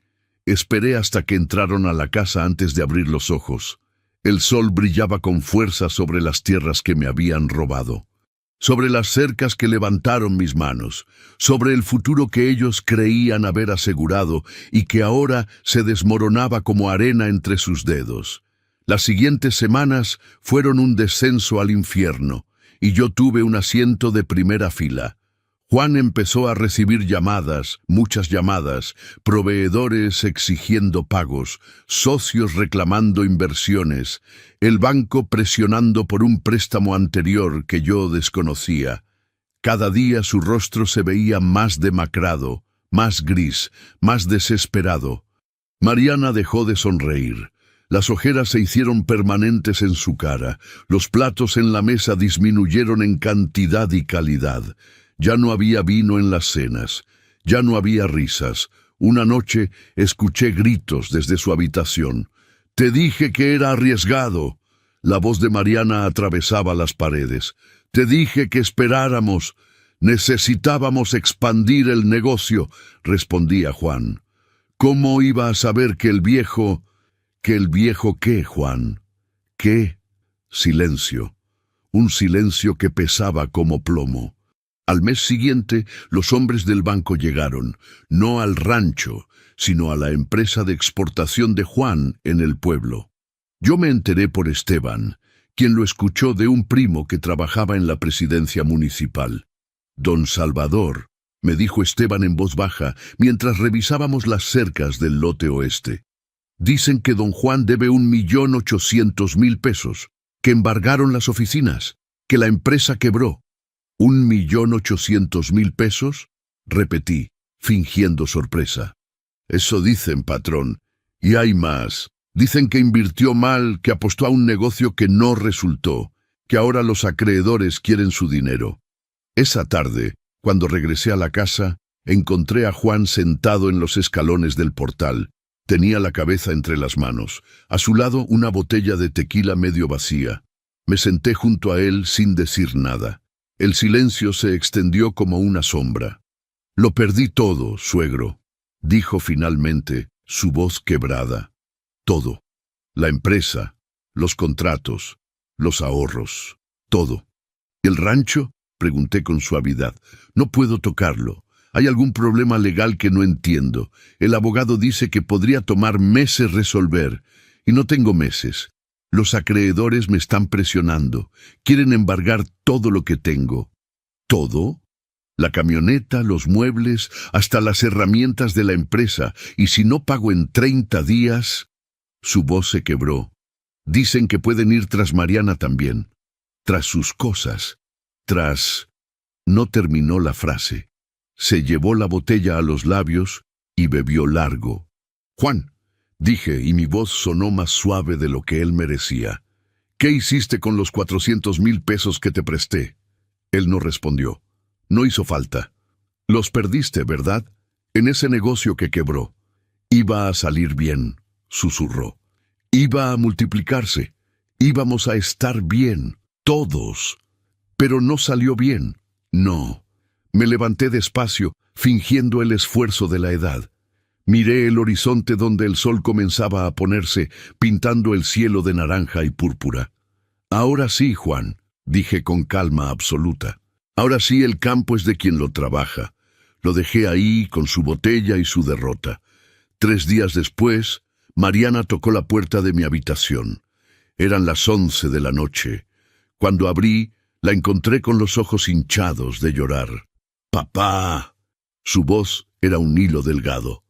Esperé hasta que entraron a la casa antes de abrir los ojos. El sol brillaba con fuerza sobre las tierras que me habían robado, sobre las cercas que levantaron mis manos, sobre el futuro que ellos creían haber asegurado y que ahora se desmoronaba como arena entre sus dedos. Las siguientes semanas fueron un descenso al infierno, y yo tuve un asiento de primera fila. Juan empezó a recibir llamadas, muchas llamadas, proveedores exigiendo pagos, socios reclamando inversiones, el banco presionando por un préstamo anterior que yo desconocía. Cada día su rostro se veía más demacrado, más gris, más desesperado. Mariana dejó de sonreír. Las ojeras se hicieron permanentes en su cara, los platos en la mesa disminuyeron en cantidad y calidad. Ya no había vino en las cenas, ya no había risas. Una noche escuché gritos desde su habitación. «Te dije que era arriesgado». La voz de Mariana atravesaba las paredes. «Te dije que esperáramos. Necesitábamos expandir el negocio», respondía Juan. «¿Cómo iba a saber que el viejo...» «¿Que el viejo qué, Juan?» «¿Qué?» Silencio. Un silencio que pesaba como plomo. Al mes siguiente, los hombres del banco llegaron, no al rancho, sino a la empresa de exportación de Juan en el pueblo. Yo me enteré por Esteban, quien lo escuchó de un primo que trabajaba en la presidencia municipal. «Don Salvador», me dijo Esteban en voz baja, mientras revisábamos las cercas del lote oeste. «Dicen que don Juan debe 1.800.000 pesos, que embargaron las oficinas, que la empresa quebró». ¿1.800.000 pesos? Repetí, fingiendo sorpresa. Eso dicen, patrón. Y hay más. Dicen que invirtió mal, que apostó a un negocio que no resultó, que ahora los acreedores quieren su dinero. Esa tarde, cuando regresé a la casa, encontré a Juan sentado en los escalones del portal. Tenía la cabeza entre las manos. A su lado, una botella de tequila medio vacía. Me senté junto a él sin decir nada. El silencio se extendió como una sombra. «Lo perdí todo, suegro», dijo finalmente, su voz quebrada. «Todo. La empresa, los contratos, los ahorros, todo». «¿El rancho?», pregunté con suavidad. «No puedo tocarlo. Hay algún problema legal que no entiendo. El abogado dice que podría tomar meses resolver, y no tengo meses. Los acreedores me están presionando. Quieren embargar todo lo que tengo». ¿Todo? La camioneta, los muebles, hasta las herramientas de la empresa. Y si no pago en 30 días... Su voz se quebró. Dicen que pueden ir tras Mariana también. Tras sus cosas. Tras... No terminó la frase. Se llevó la botella a los labios y bebió largo. «Juan», dije, y mi voz sonó más suave de lo que él merecía. «¿Qué hiciste con los 400.000 pesos que te presté?» Él no respondió. «No hizo falta. Los perdiste, ¿verdad? En ese negocio que quebró. Iba a salir bien», susurró. «Iba a multiplicarse. Íbamos a estar bien, todos. Pero no salió bien. No. Me levanté despacio, fingiendo el esfuerzo de la edad. Miré el horizonte donde el sol comenzaba a ponerse, pintando el cielo de naranja y púrpura. Ahora sí, Juan, dije con calma absoluta. Ahora sí el campo es de quien lo trabaja. Lo dejé ahí con su botella y su derrota. 3 días después, Mariana tocó la puerta de mi habitación. Eran las 11 de la noche. Cuando abrí, la encontré con los ojos hinchados de llorar. «¡Papá!». Su voz era un hilo delgado.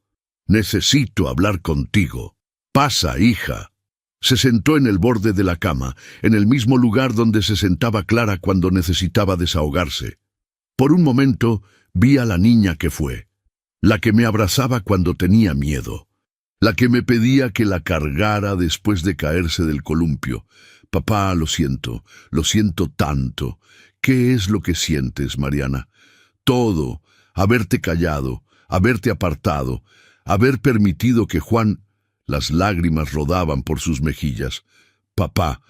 «Necesito hablar contigo». «Pasa, hija». Se sentó en el borde de la cama, en el mismo lugar donde se sentaba Clara cuando necesitaba desahogarse. Por un momento vi a la niña que fue, la que me abrazaba cuando tenía miedo, la que me pedía que la cargara después de caerse del columpio. «Papá, lo siento tanto». «¿Qué es lo que sientes, Mariana?» «Todo, haberte callado, haberte apartado, haber permitido que Juan...». Las lágrimas rodaban por sus mejillas. «Papá,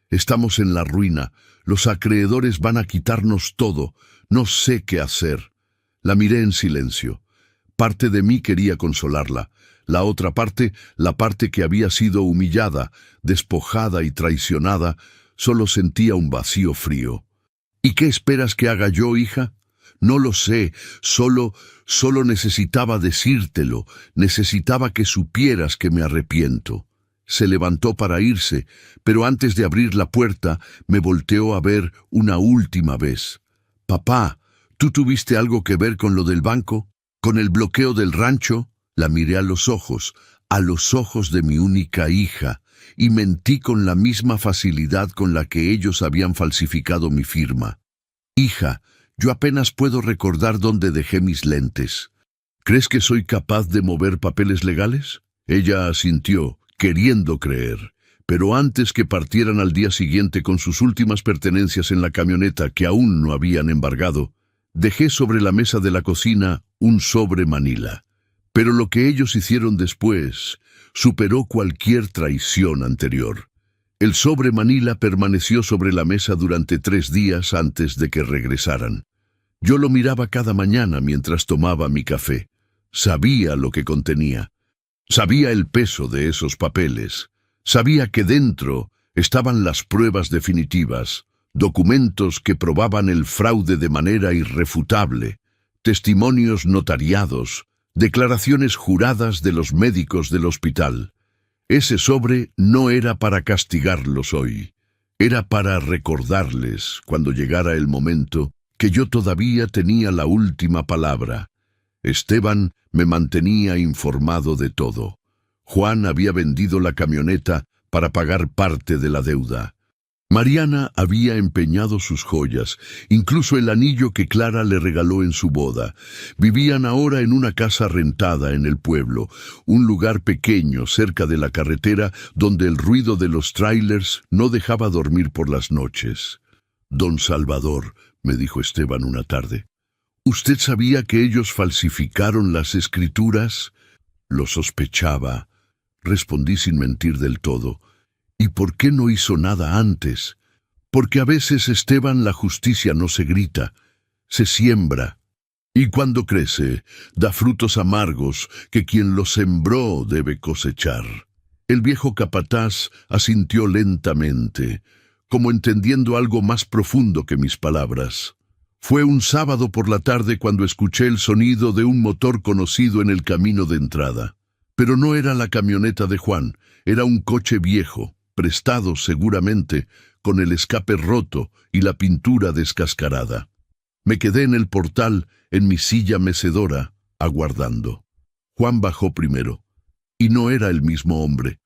estamos en la ruina, los acreedores van a quitarnos todo, no sé qué hacer». La miré en silencio. Parte de mí quería consolarla. La otra parte, la parte que había sido humillada, despojada y traicionada, solo sentía un vacío frío. «¿Y qué esperas que haga yo, hija?» «No lo sé, solo necesitaba decírtelo, necesitaba que supieras que me arrepiento». Se levantó para irse, pero antes de abrir la puerta me volteó a ver una última vez. «Papá, ¿tú tuviste algo que ver con lo del banco? ¿Con el bloqueo del rancho?». La miré a los ojos de mi única hija, y mentí con la misma facilidad con la que ellos habían falsificado mi firma. «Hija, yo apenas puedo recordar dónde dejé mis lentes. ¿Crees que soy capaz de mover papeles legales?». Ella asintió, queriendo creer, pero antes que partieran al día siguiente con sus últimas pertenencias en la camioneta que aún no habían embargado, dejé sobre la mesa de la cocina un sobre manila. Pero lo que ellos hicieron después superó cualquier traición anterior. El sobre manila permaneció sobre la mesa durante 3 días antes de que regresaran. Yo lo miraba cada mañana mientras tomaba mi café. Sabía lo que contenía. Sabía el peso de esos papeles. Sabía que dentro estaban las pruebas definitivas, documentos que probaban el fraude de manera irrefutable, testimonios notariados, declaraciones juradas de los médicos del hospital. Ese sobre no era para castigarlos hoy, era para recordarles, cuando llegara el momento, que yo todavía tenía la última palabra. Esteban me mantenía informado de todo. Juan había vendido la camioneta para pagar parte de la deuda. Mariana había empeñado sus joyas, incluso el anillo que Clara le regaló en su boda. Vivían ahora en una casa rentada en el pueblo, un lugar pequeño cerca de la carretera donde el ruido de los tráilers no dejaba dormir por las noches. «Don Salvador», me dijo Esteban una tarde, «¿usted sabía que ellos falsificaron las escrituras?». «Lo sospechaba», respondí sin mentir del todo. «¿Y por qué no hizo nada antes?». «Porque a veces, Esteban, la justicia no se grita, se siembra. Y cuando crece, da frutos amargos que quien lo sembró debe cosechar». El viejo capataz asintió lentamente, como entendiendo algo más profundo que mis palabras. Fue un sábado por la tarde cuando escuché el sonido de un motor conocido en el camino de entrada. Pero no era la camioneta de Juan, era un coche viejo, prestado seguramente, con el escape roto y la pintura descascarada. Me quedé en el portal, en mi silla mecedora, aguardando. Juan bajó primero, y no era el mismo hombre.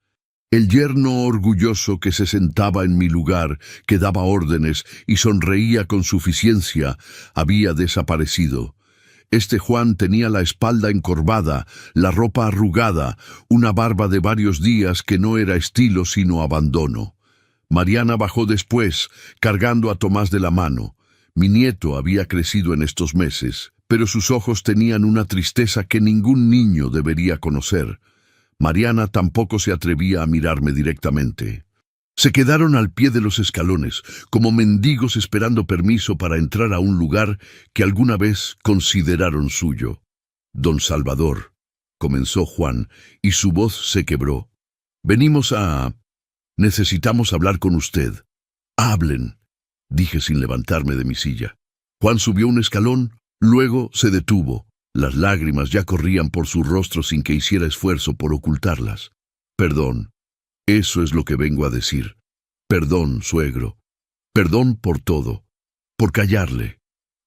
El yerno orgulloso que se sentaba en mi lugar, que daba órdenes y sonreía con suficiencia, había desaparecido. Este Juan tenía la espalda encorvada, la ropa arrugada, una barba de varios días que no era estilo sino abandono. Mariana bajó después, cargando a Tomás de la mano. Mi nieto había crecido en estos meses, pero sus ojos tenían una tristeza que ningún niño debería conocer. Mariana tampoco se atrevía a mirarme directamente. Se quedaron al pie de los escalones, como mendigos esperando permiso para entrar a un lugar que alguna vez consideraron suyo. Don Salvador, comenzó Juan, y su voz se quebró. Venimos a... Necesitamos hablar con usted. Hablen, dije sin levantarme de mi silla. Juan subió un escalón, luego se detuvo. Las lágrimas ya corrían por su rostro sin que hiciera esfuerzo por ocultarlas. Perdón, eso es lo que vengo a decir. Perdón, suegro. Perdón por todo. Por callarle.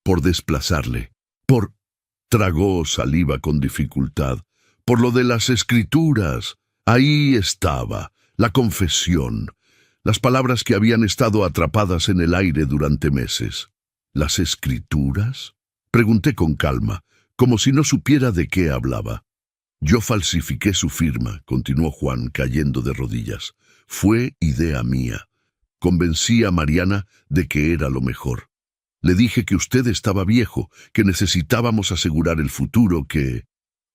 Por desplazarle. Por... Tragó saliva con dificultad. Por lo de las escrituras. Ahí estaba, la confesión. Las palabras que habían estado atrapadas en el aire durante meses. ¿Las escrituras? Pregunté con calma, como si no supiera de qué hablaba. Yo falsifiqué su firma, continuó Juan, cayendo de rodillas. Fue idea mía. Convencí a Mariana de que era lo mejor. Le dije que usted estaba viejo, que necesitábamos asegurar el futuro, que...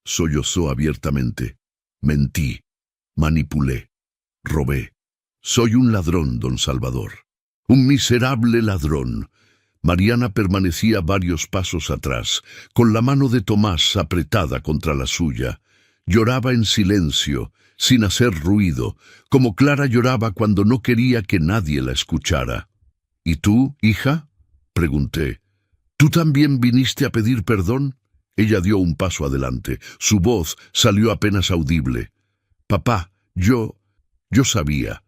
Sollozó abiertamente. Mentí. Manipulé. Robé. Soy un ladrón, don Salvador. Un miserable ladrón. Mariana permanecía varios pasos atrás, con la mano de Tomás apretada contra la suya. Lloraba en silencio, sin hacer ruido, como Clara lloraba cuando no quería que nadie la escuchara. ¿Y tú, hija? Pregunté. ¿Tú también viniste a pedir perdón? Ella dio un paso adelante. Su voz salió apenas audible. Papá, yo sabía.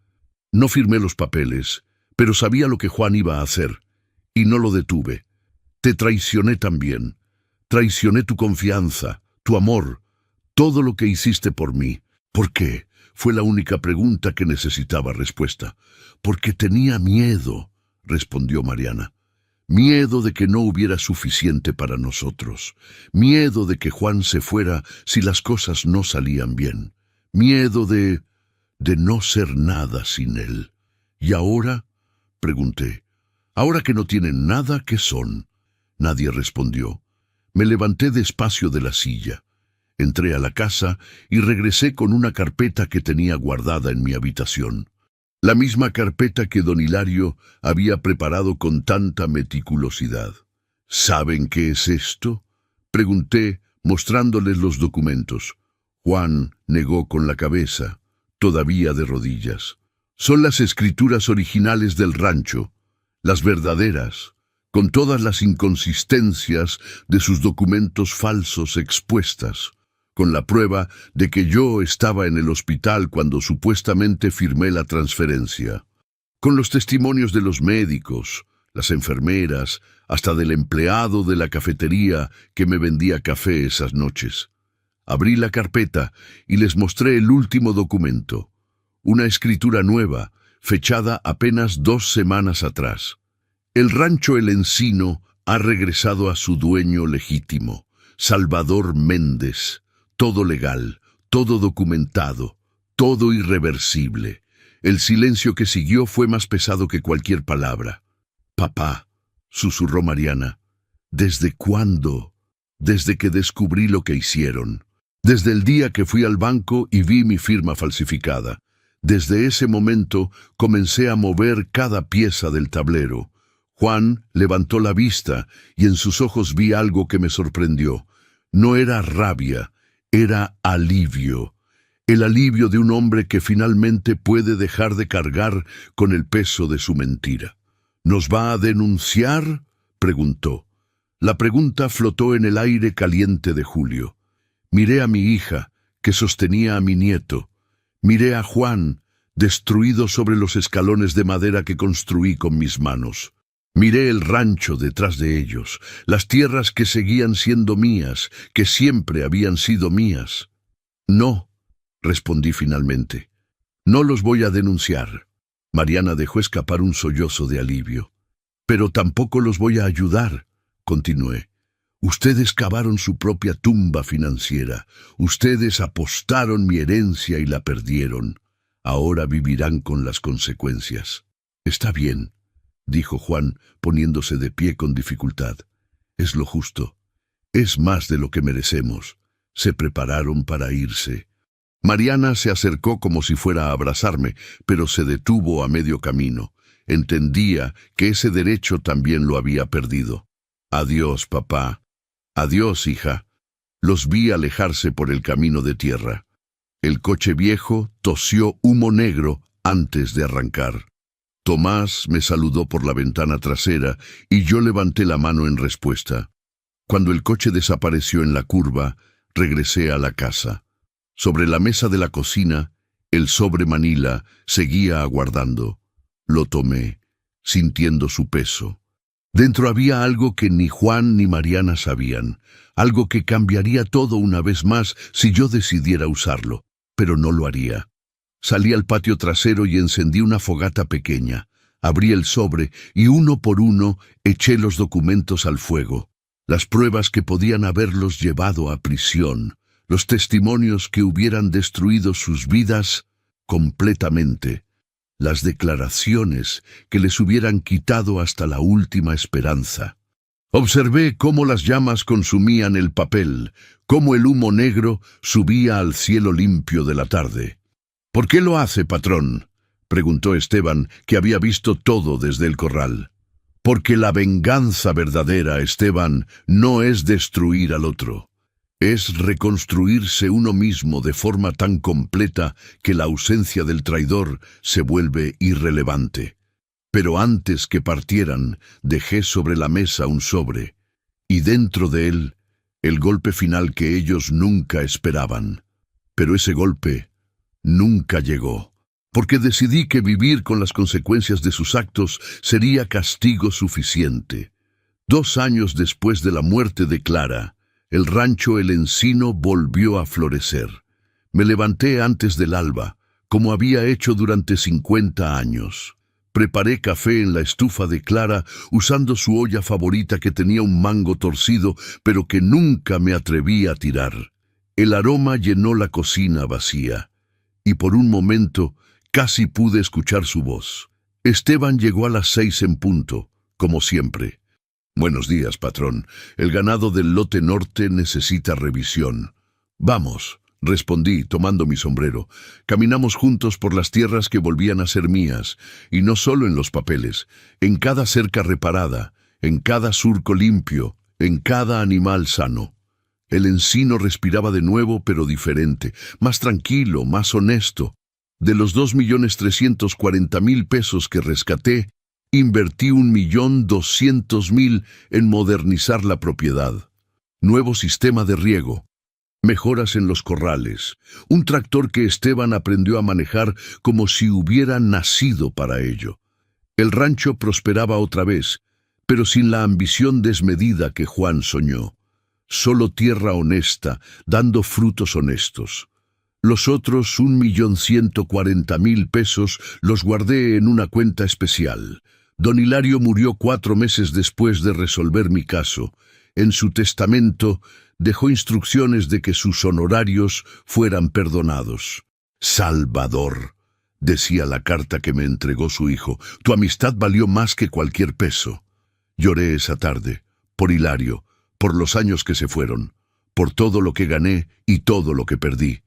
No firmé los papeles, pero sabía lo que Juan iba a hacer. Y no lo detuve. Te traicioné también. Traicioné tu confianza, tu amor, todo lo que hiciste por mí. ¿Por qué? Fue la única pregunta que necesitaba respuesta. Porque tenía miedo, respondió Mariana. Miedo de que no hubiera suficiente para nosotros. Miedo de que Juan se fuera si las cosas no salían bien. Miedo de no ser nada sin él. ¿Y ahora? Pregunté. Ahora que no tienen nada, ¿qué son? Nadie respondió. Me levanté despacio de la silla. Entré a la casa y regresé con una carpeta que tenía guardada en mi habitación. La misma carpeta que don Hilario había preparado con tanta meticulosidad. ¿Saben qué es esto? Pregunté, mostrándoles los documentos. Juan negó con la cabeza, todavía de rodillas. Son las escrituras originales del rancho, las verdaderas, con todas las inconsistencias de sus documentos falsos expuestas, con la prueba de que yo estaba en el hospital cuando supuestamente firmé la transferencia, con los testimonios de los médicos, las enfermeras, hasta del empleado de la cafetería que me vendía café esas noches. Abrí la carpeta y les mostré el último documento, una escritura nueva, fechada apenas 2 semanas atrás. El rancho El Encino ha regresado a su dueño legítimo, Salvador Méndez. Todo legal, todo documentado, todo irreversible. El silencio que siguió fue más pesado que cualquier palabra. Papá, susurró Mariana, ¿desde cuándo? Desde que descubrí lo que hicieron. Desde el día que fui al banco y vi mi firma falsificada. Desde ese momento comencé a mover cada pieza del tablero. Juan levantó la vista y en sus ojos vi algo que me sorprendió. No era rabia, era alivio. El alivio de un hombre que finalmente puede dejar de cargar con el peso de su mentira. ¿Nos va a denunciar?, preguntó. La pregunta flotó en el aire caliente de julio. Miré a mi hija, que sostenía a mi nieto. Miré a Juan, destruido sobre los escalones de madera que construí con mis manos. Miré el rancho detrás de ellos, las tierras que seguían siendo mías, que siempre habían sido mías. No, respondí finalmente. No los voy a denunciar. Mariana dejó escapar un sollozo de alivio. Pero tampoco los voy a ayudar, continué. Ustedes cavaron su propia tumba financiera. Ustedes apostaron mi herencia y la perdieron. Ahora vivirán con las consecuencias. Está bien, dijo Juan, poniéndose de pie con dificultad. Es lo justo. Es más de lo que merecemos. Se prepararon para irse. Mariana se acercó como si fuera a abrazarme, pero se detuvo a medio camino. Entendía que ese derecho también lo había perdido. Adiós, papá. Adiós, hija. Los vi alejarse por el camino de tierra. El coche viejo tosió humo negro antes de arrancar. Tomás me saludó por la ventana trasera y yo levanté la mano en respuesta. Cuando el coche desapareció en la curva, regresé a la casa. Sobre la mesa de la cocina, el sobre Manila seguía aguardando. Lo tomé, sintiendo su peso. Dentro había algo que ni Juan ni Mariana sabían, algo que cambiaría todo una vez más si yo decidiera usarlo, pero no lo haría. Salí al patio trasero y encendí una fogata pequeña. Abrí el sobre y uno por uno eché los documentos al fuego. Las pruebas que podían haberlos llevado a prisión, los testimonios que hubieran destruido sus vidas completamente, las declaraciones que les hubieran quitado hasta la última esperanza. Observé cómo las llamas consumían el papel, cómo el humo negro subía al cielo limpio de la tarde. «¿Por qué lo hace, patrón?», preguntó Esteban, que había visto todo desde el corral. «Porque la venganza verdadera, Esteban, no es destruir al otro. Es reconstruirse uno mismo de forma tan completa que la ausencia del traidor se vuelve irrelevante. Pero antes que partieran, dejé sobre la mesa un sobre, y dentro de él, el golpe final que ellos nunca esperaban. Pero ese golpe nunca llegó, porque decidí que vivir con las consecuencias de sus actos sería castigo suficiente. 2 años después de la muerte de Clara, el rancho El Encino volvió a florecer. Me levanté antes del alba, como había hecho durante 50 años. Preparé café en la estufa de Clara, usando su olla favorita que tenía un mango torcido, pero que nunca me atreví a tirar. El aroma llenó la cocina vacía, y por un momento casi pude escuchar su voz. Esteban llegó a las 6 en punto, como siempre. «Buenos días, patrón. El ganado del lote norte necesita revisión». «Vamos», respondí, tomando mi sombrero. Caminamos juntos por las tierras que volvían a ser mías, y no solo en los papeles, en cada cerca reparada, en cada surco limpio, en cada animal sano. El encino respiraba de nuevo, pero diferente, más tranquilo, más honesto. De los 2.340.000 pesos que rescaté, invertí 1.200.000 en modernizar la propiedad. Nuevo sistema de riego, mejoras en los corrales, un tractor que Esteban aprendió a manejar como si hubiera nacido para ello. El rancho prosperaba otra vez, pero sin la ambición desmedida que Juan soñó. Solo tierra honesta, dando frutos honestos. Los otros 1.140.000 pesos los guardé en una cuenta especial. Don Hilario murió 4 meses después de resolver mi caso. En su testamento dejó instrucciones de que sus honorarios fueran perdonados. «Salvador», decía la carta que me entregó su hijo, «tu amistad valió más que cualquier peso». Lloré esa tarde, por Hilario, por los años que se fueron, por todo lo que gané y todo lo que perdí.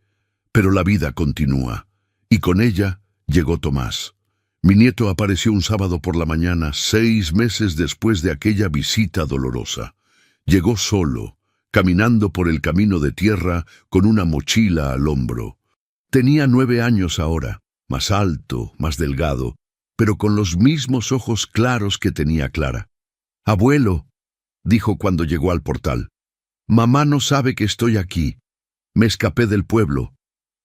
Pero la vida continúa, y con ella llegó Tomás. Mi nieto apareció un sábado por la mañana, 6 meses después de aquella visita dolorosa. Llegó solo, caminando por el camino de tierra con una mochila al hombro. Tenía 9 años ahora, más alto, más delgado, pero con los mismos ojos claros que tenía Clara. «Abuelo», dijo cuando llegó al portal, «mamá no sabe que estoy aquí. Me escapé del pueblo.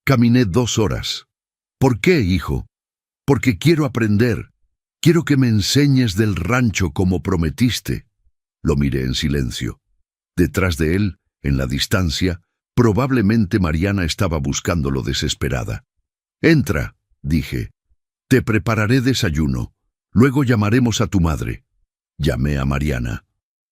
Caminé 2 horas. ¿Por qué, hijo? Porque quiero aprender. Quiero que me enseñes del rancho como prometiste». Lo miré en silencio. Detrás de él, en la distancia, probablemente Mariana estaba buscándolo desesperada. «Entra», dije. «Te prepararé desayuno. Luego llamaremos a tu madre». Llamé a Mariana.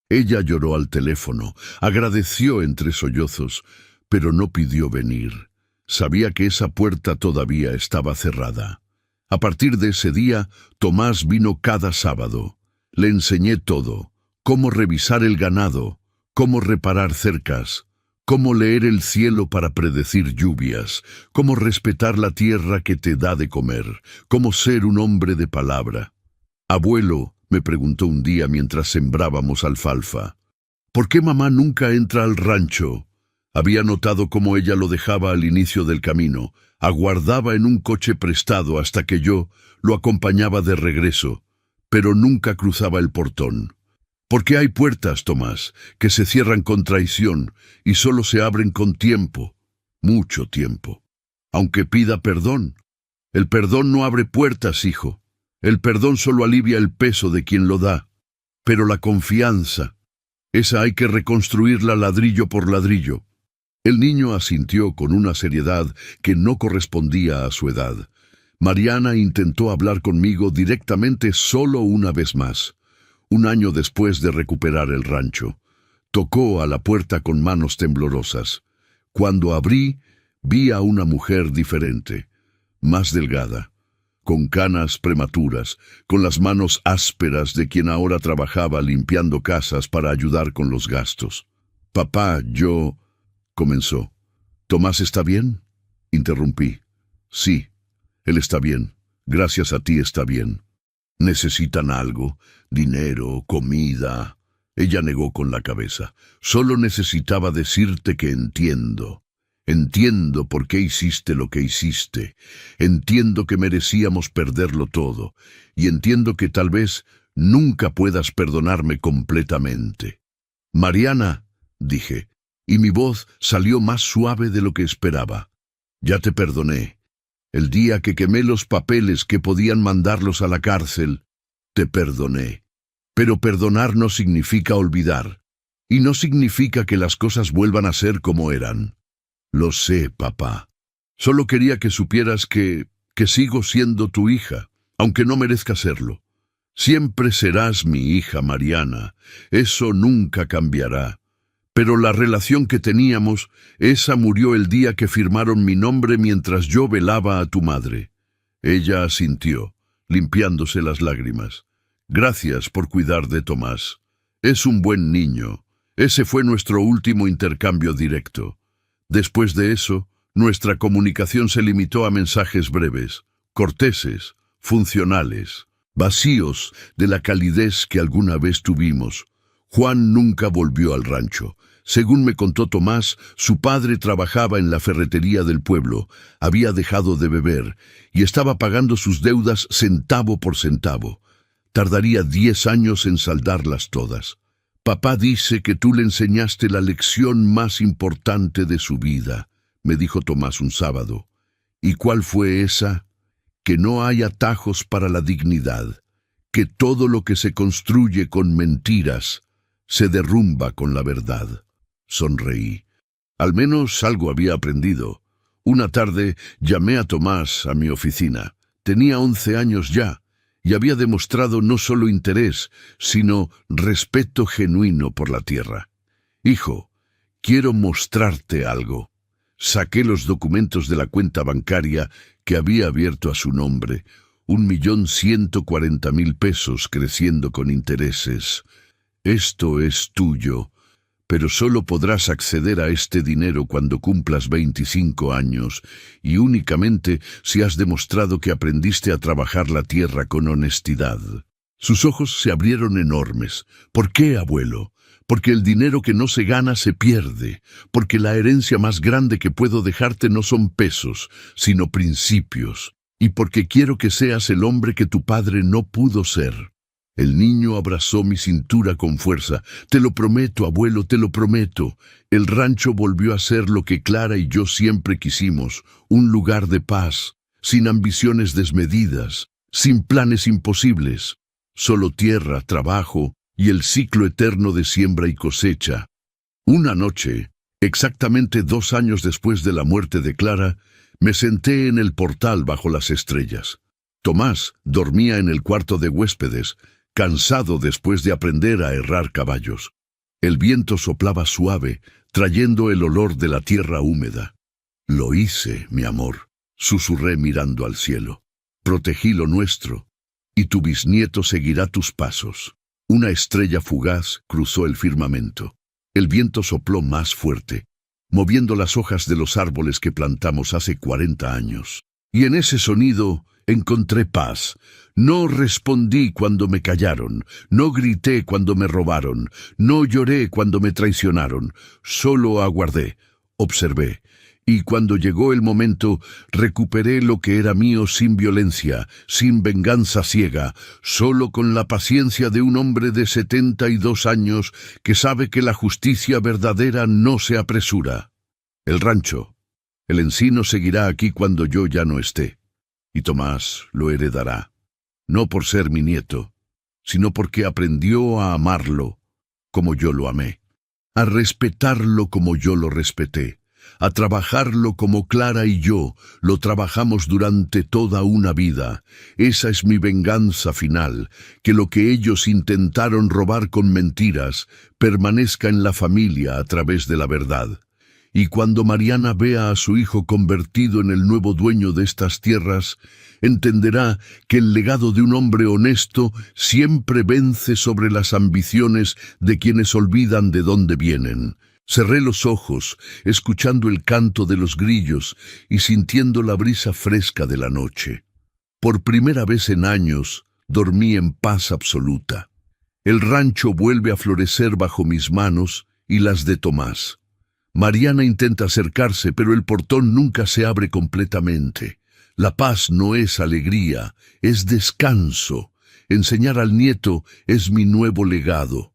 Ella lloró al teléfono, agradeció entre sollozos, pero no pidió venir. Sabía que esa puerta todavía estaba cerrada. A partir de ese día, Tomás vino cada sábado. Le enseñé todo: cómo revisar el ganado, cómo reparar cercas, Cómo leer el cielo para predecir lluvias, cómo respetar la tierra que te da de comer, cómo ser un hombre de palabra. Abuelo, me preguntó un día mientras sembrábamos alfalfa, ¿por qué mamá nunca entra al rancho? Había notado cómo ella lo dejaba al inicio del camino, aguardaba en un coche prestado hasta que yo lo acompañaba de regreso, pero nunca cruzaba el portón. Porque hay puertas, Tomás, que se cierran con traición y solo se abren con tiempo, mucho tiempo. Aunque pida perdón. El perdón no abre puertas, hijo. El perdón solo alivia el peso de quien lo da. Pero la confianza, esa hay que reconstruirla ladrillo por ladrillo. El niño asintió con una seriedad que no correspondía a su edad. Mariana intentó hablar conmigo directamente solo una vez más. Un año después de recuperar el rancho, tocó a la puerta con manos temblorosas. Cuando abrí, vi a una mujer diferente, más delgada, con canas prematuras, con las manos ásperas de quien ahora trabajaba limpiando casas para ayudar con los gastos. «Papá, yo...» comenzó. «¿Tomás está bien?» interrumpí. «Sí, él está bien. Gracias a ti está bien». «¿Necesitan algo? Dinero, comida...» Ella negó con la cabeza. «Solo necesitaba decirte que entiendo. Entiendo por qué hiciste lo que hiciste. Entiendo que merecíamos perderlo todo. Y entiendo que tal vez nunca puedas perdonarme completamente». «Mariana», dije, y mi voz salió más suave de lo que esperaba. «Ya te perdoné. El día que quemé los papeles que podían mandarlos a la cárcel, te perdoné. Pero perdonar no significa olvidar, y no significa que las cosas vuelvan a ser como eran. Lo sé, papá. Solo quería que supieras que sigo siendo tu hija, aunque no merezca serlo. Siempre serás mi hija, Mariana. Eso nunca cambiará. Pero la relación que teníamos, esa murió el día que firmaron mi nombre mientras yo velaba a tu madre». Ella asintió, limpiándose las lágrimas. «Gracias por cuidar de Tomás. Es un buen niño. Ese fue nuestro último intercambio directo. Después de eso, nuestra comunicación se limitó a mensajes breves, corteses, funcionales, vacíos de la calidez que alguna vez tuvimos. Juan nunca volvió al rancho. Según me contó Tomás, su padre trabajaba en la ferretería del pueblo, había dejado de beber y estaba pagando sus deudas centavo por centavo. Tardaría 10 años en saldarlas todas. «Papá dice que tú le enseñaste la lección más importante de su vida», me dijo Tomás un sábado. «¿Y cuál fue esa? Que no hay atajos para la dignidad, que todo lo que se construye con mentiras se derrumba con la verdad». Sonreí. Al menos algo había aprendido. Una tarde llamé a Tomás a mi oficina. Tenía 11 años ya, y había demostrado no solo interés, sino respeto genuino por la tierra. «Hijo, quiero mostrarte algo». Saqué los documentos de la cuenta bancaria que había abierto a su nombre, 1.140.000 pesos creciendo con intereses. «Esto es tuyo, pero solo podrás acceder a este dinero cuando cumplas 25 años, y únicamente si has demostrado que aprendiste a trabajar la tierra con honestidad». Sus ojos se abrieron enormes. «¿Por qué, abuelo?» «Porque el dinero que no se gana se pierde, porque la herencia más grande que puedo dejarte no son pesos, sino principios, y porque quiero que seas el hombre que tu padre no pudo ser». El niño abrazó mi cintura con fuerza. «Te lo prometo, abuelo, te lo prometo». El rancho volvió a ser lo que Clara y yo siempre quisimos, un lugar de paz, sin ambiciones desmedidas, sin planes imposibles. Solo tierra, trabajo y el ciclo eterno de siembra y cosecha. Una noche, exactamente 2 años después de la muerte de Clara, me senté en el portal bajo las estrellas. Tomás dormía en el cuarto de huéspedes, cansado después de aprender a herrar caballos. El viento soplaba suave, trayendo el olor de la tierra húmeda. «Lo hice, mi amor», susurré mirando al cielo. «Protegí lo nuestro, y tu bisnieto seguirá tus pasos». Una estrella fugaz cruzó el firmamento. El viento sopló más fuerte. moviendo las hojas de los árboles que plantamos hace 40 años. Y en ese sonido encontré paz. No respondí cuando me callaron, no grité cuando me robaron, no lloré cuando me traicionaron, solo aguardé, observé. Y cuando llegó el momento, recuperé lo que era mío sin violencia, sin venganza ciega, solo con la paciencia de un hombre de 72 años que sabe que la justicia verdadera no se apresura. El rancho, el encino seguirá aquí cuando yo ya no esté, y Tomás lo heredará, no por ser mi nieto, sino porque aprendió a amarlo como yo lo amé, a respetarlo como yo lo respeté, a trabajarlo como Clara y yo lo trabajamos durante toda una vida. Esa es mi venganza final, que lo que ellos intentaron robar con mentiras permanezca en la familia a través de la verdad. Y cuando Mariana vea a su hijo convertido en el nuevo dueño de estas tierras, entenderá que el legado de un hombre honesto siempre vence sobre las ambiciones de quienes olvidan de dónde vienen. Cerré los ojos, escuchando el canto de los grillos y sintiendo la brisa fresca de la noche. Por primera vez en años, dormí en paz absoluta. El rancho vuelve a florecer bajo mis manos y las de Tomás. Mariana intenta acercarse, pero el portón nunca se abre completamente. La paz no es alegría, es descanso. Enseñar al nieto es mi nuevo legado.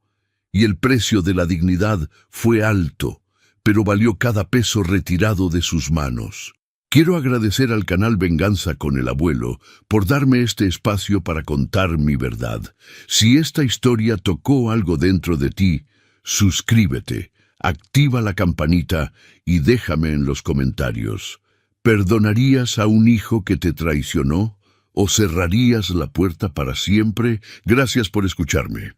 Y el precio de la dignidad fue alto, pero valió cada peso retirado de sus manos. Quiero agradecer al canal Venganza con el Abuelo por darme este espacio para contar mi verdad. Si esta historia tocó algo dentro de ti, suscríbete, activa la campanita y déjame en los comentarios. ¿Perdonarías a un hijo que te traicionó? ¿O cerrarías la puerta para siempre? Gracias por escucharme.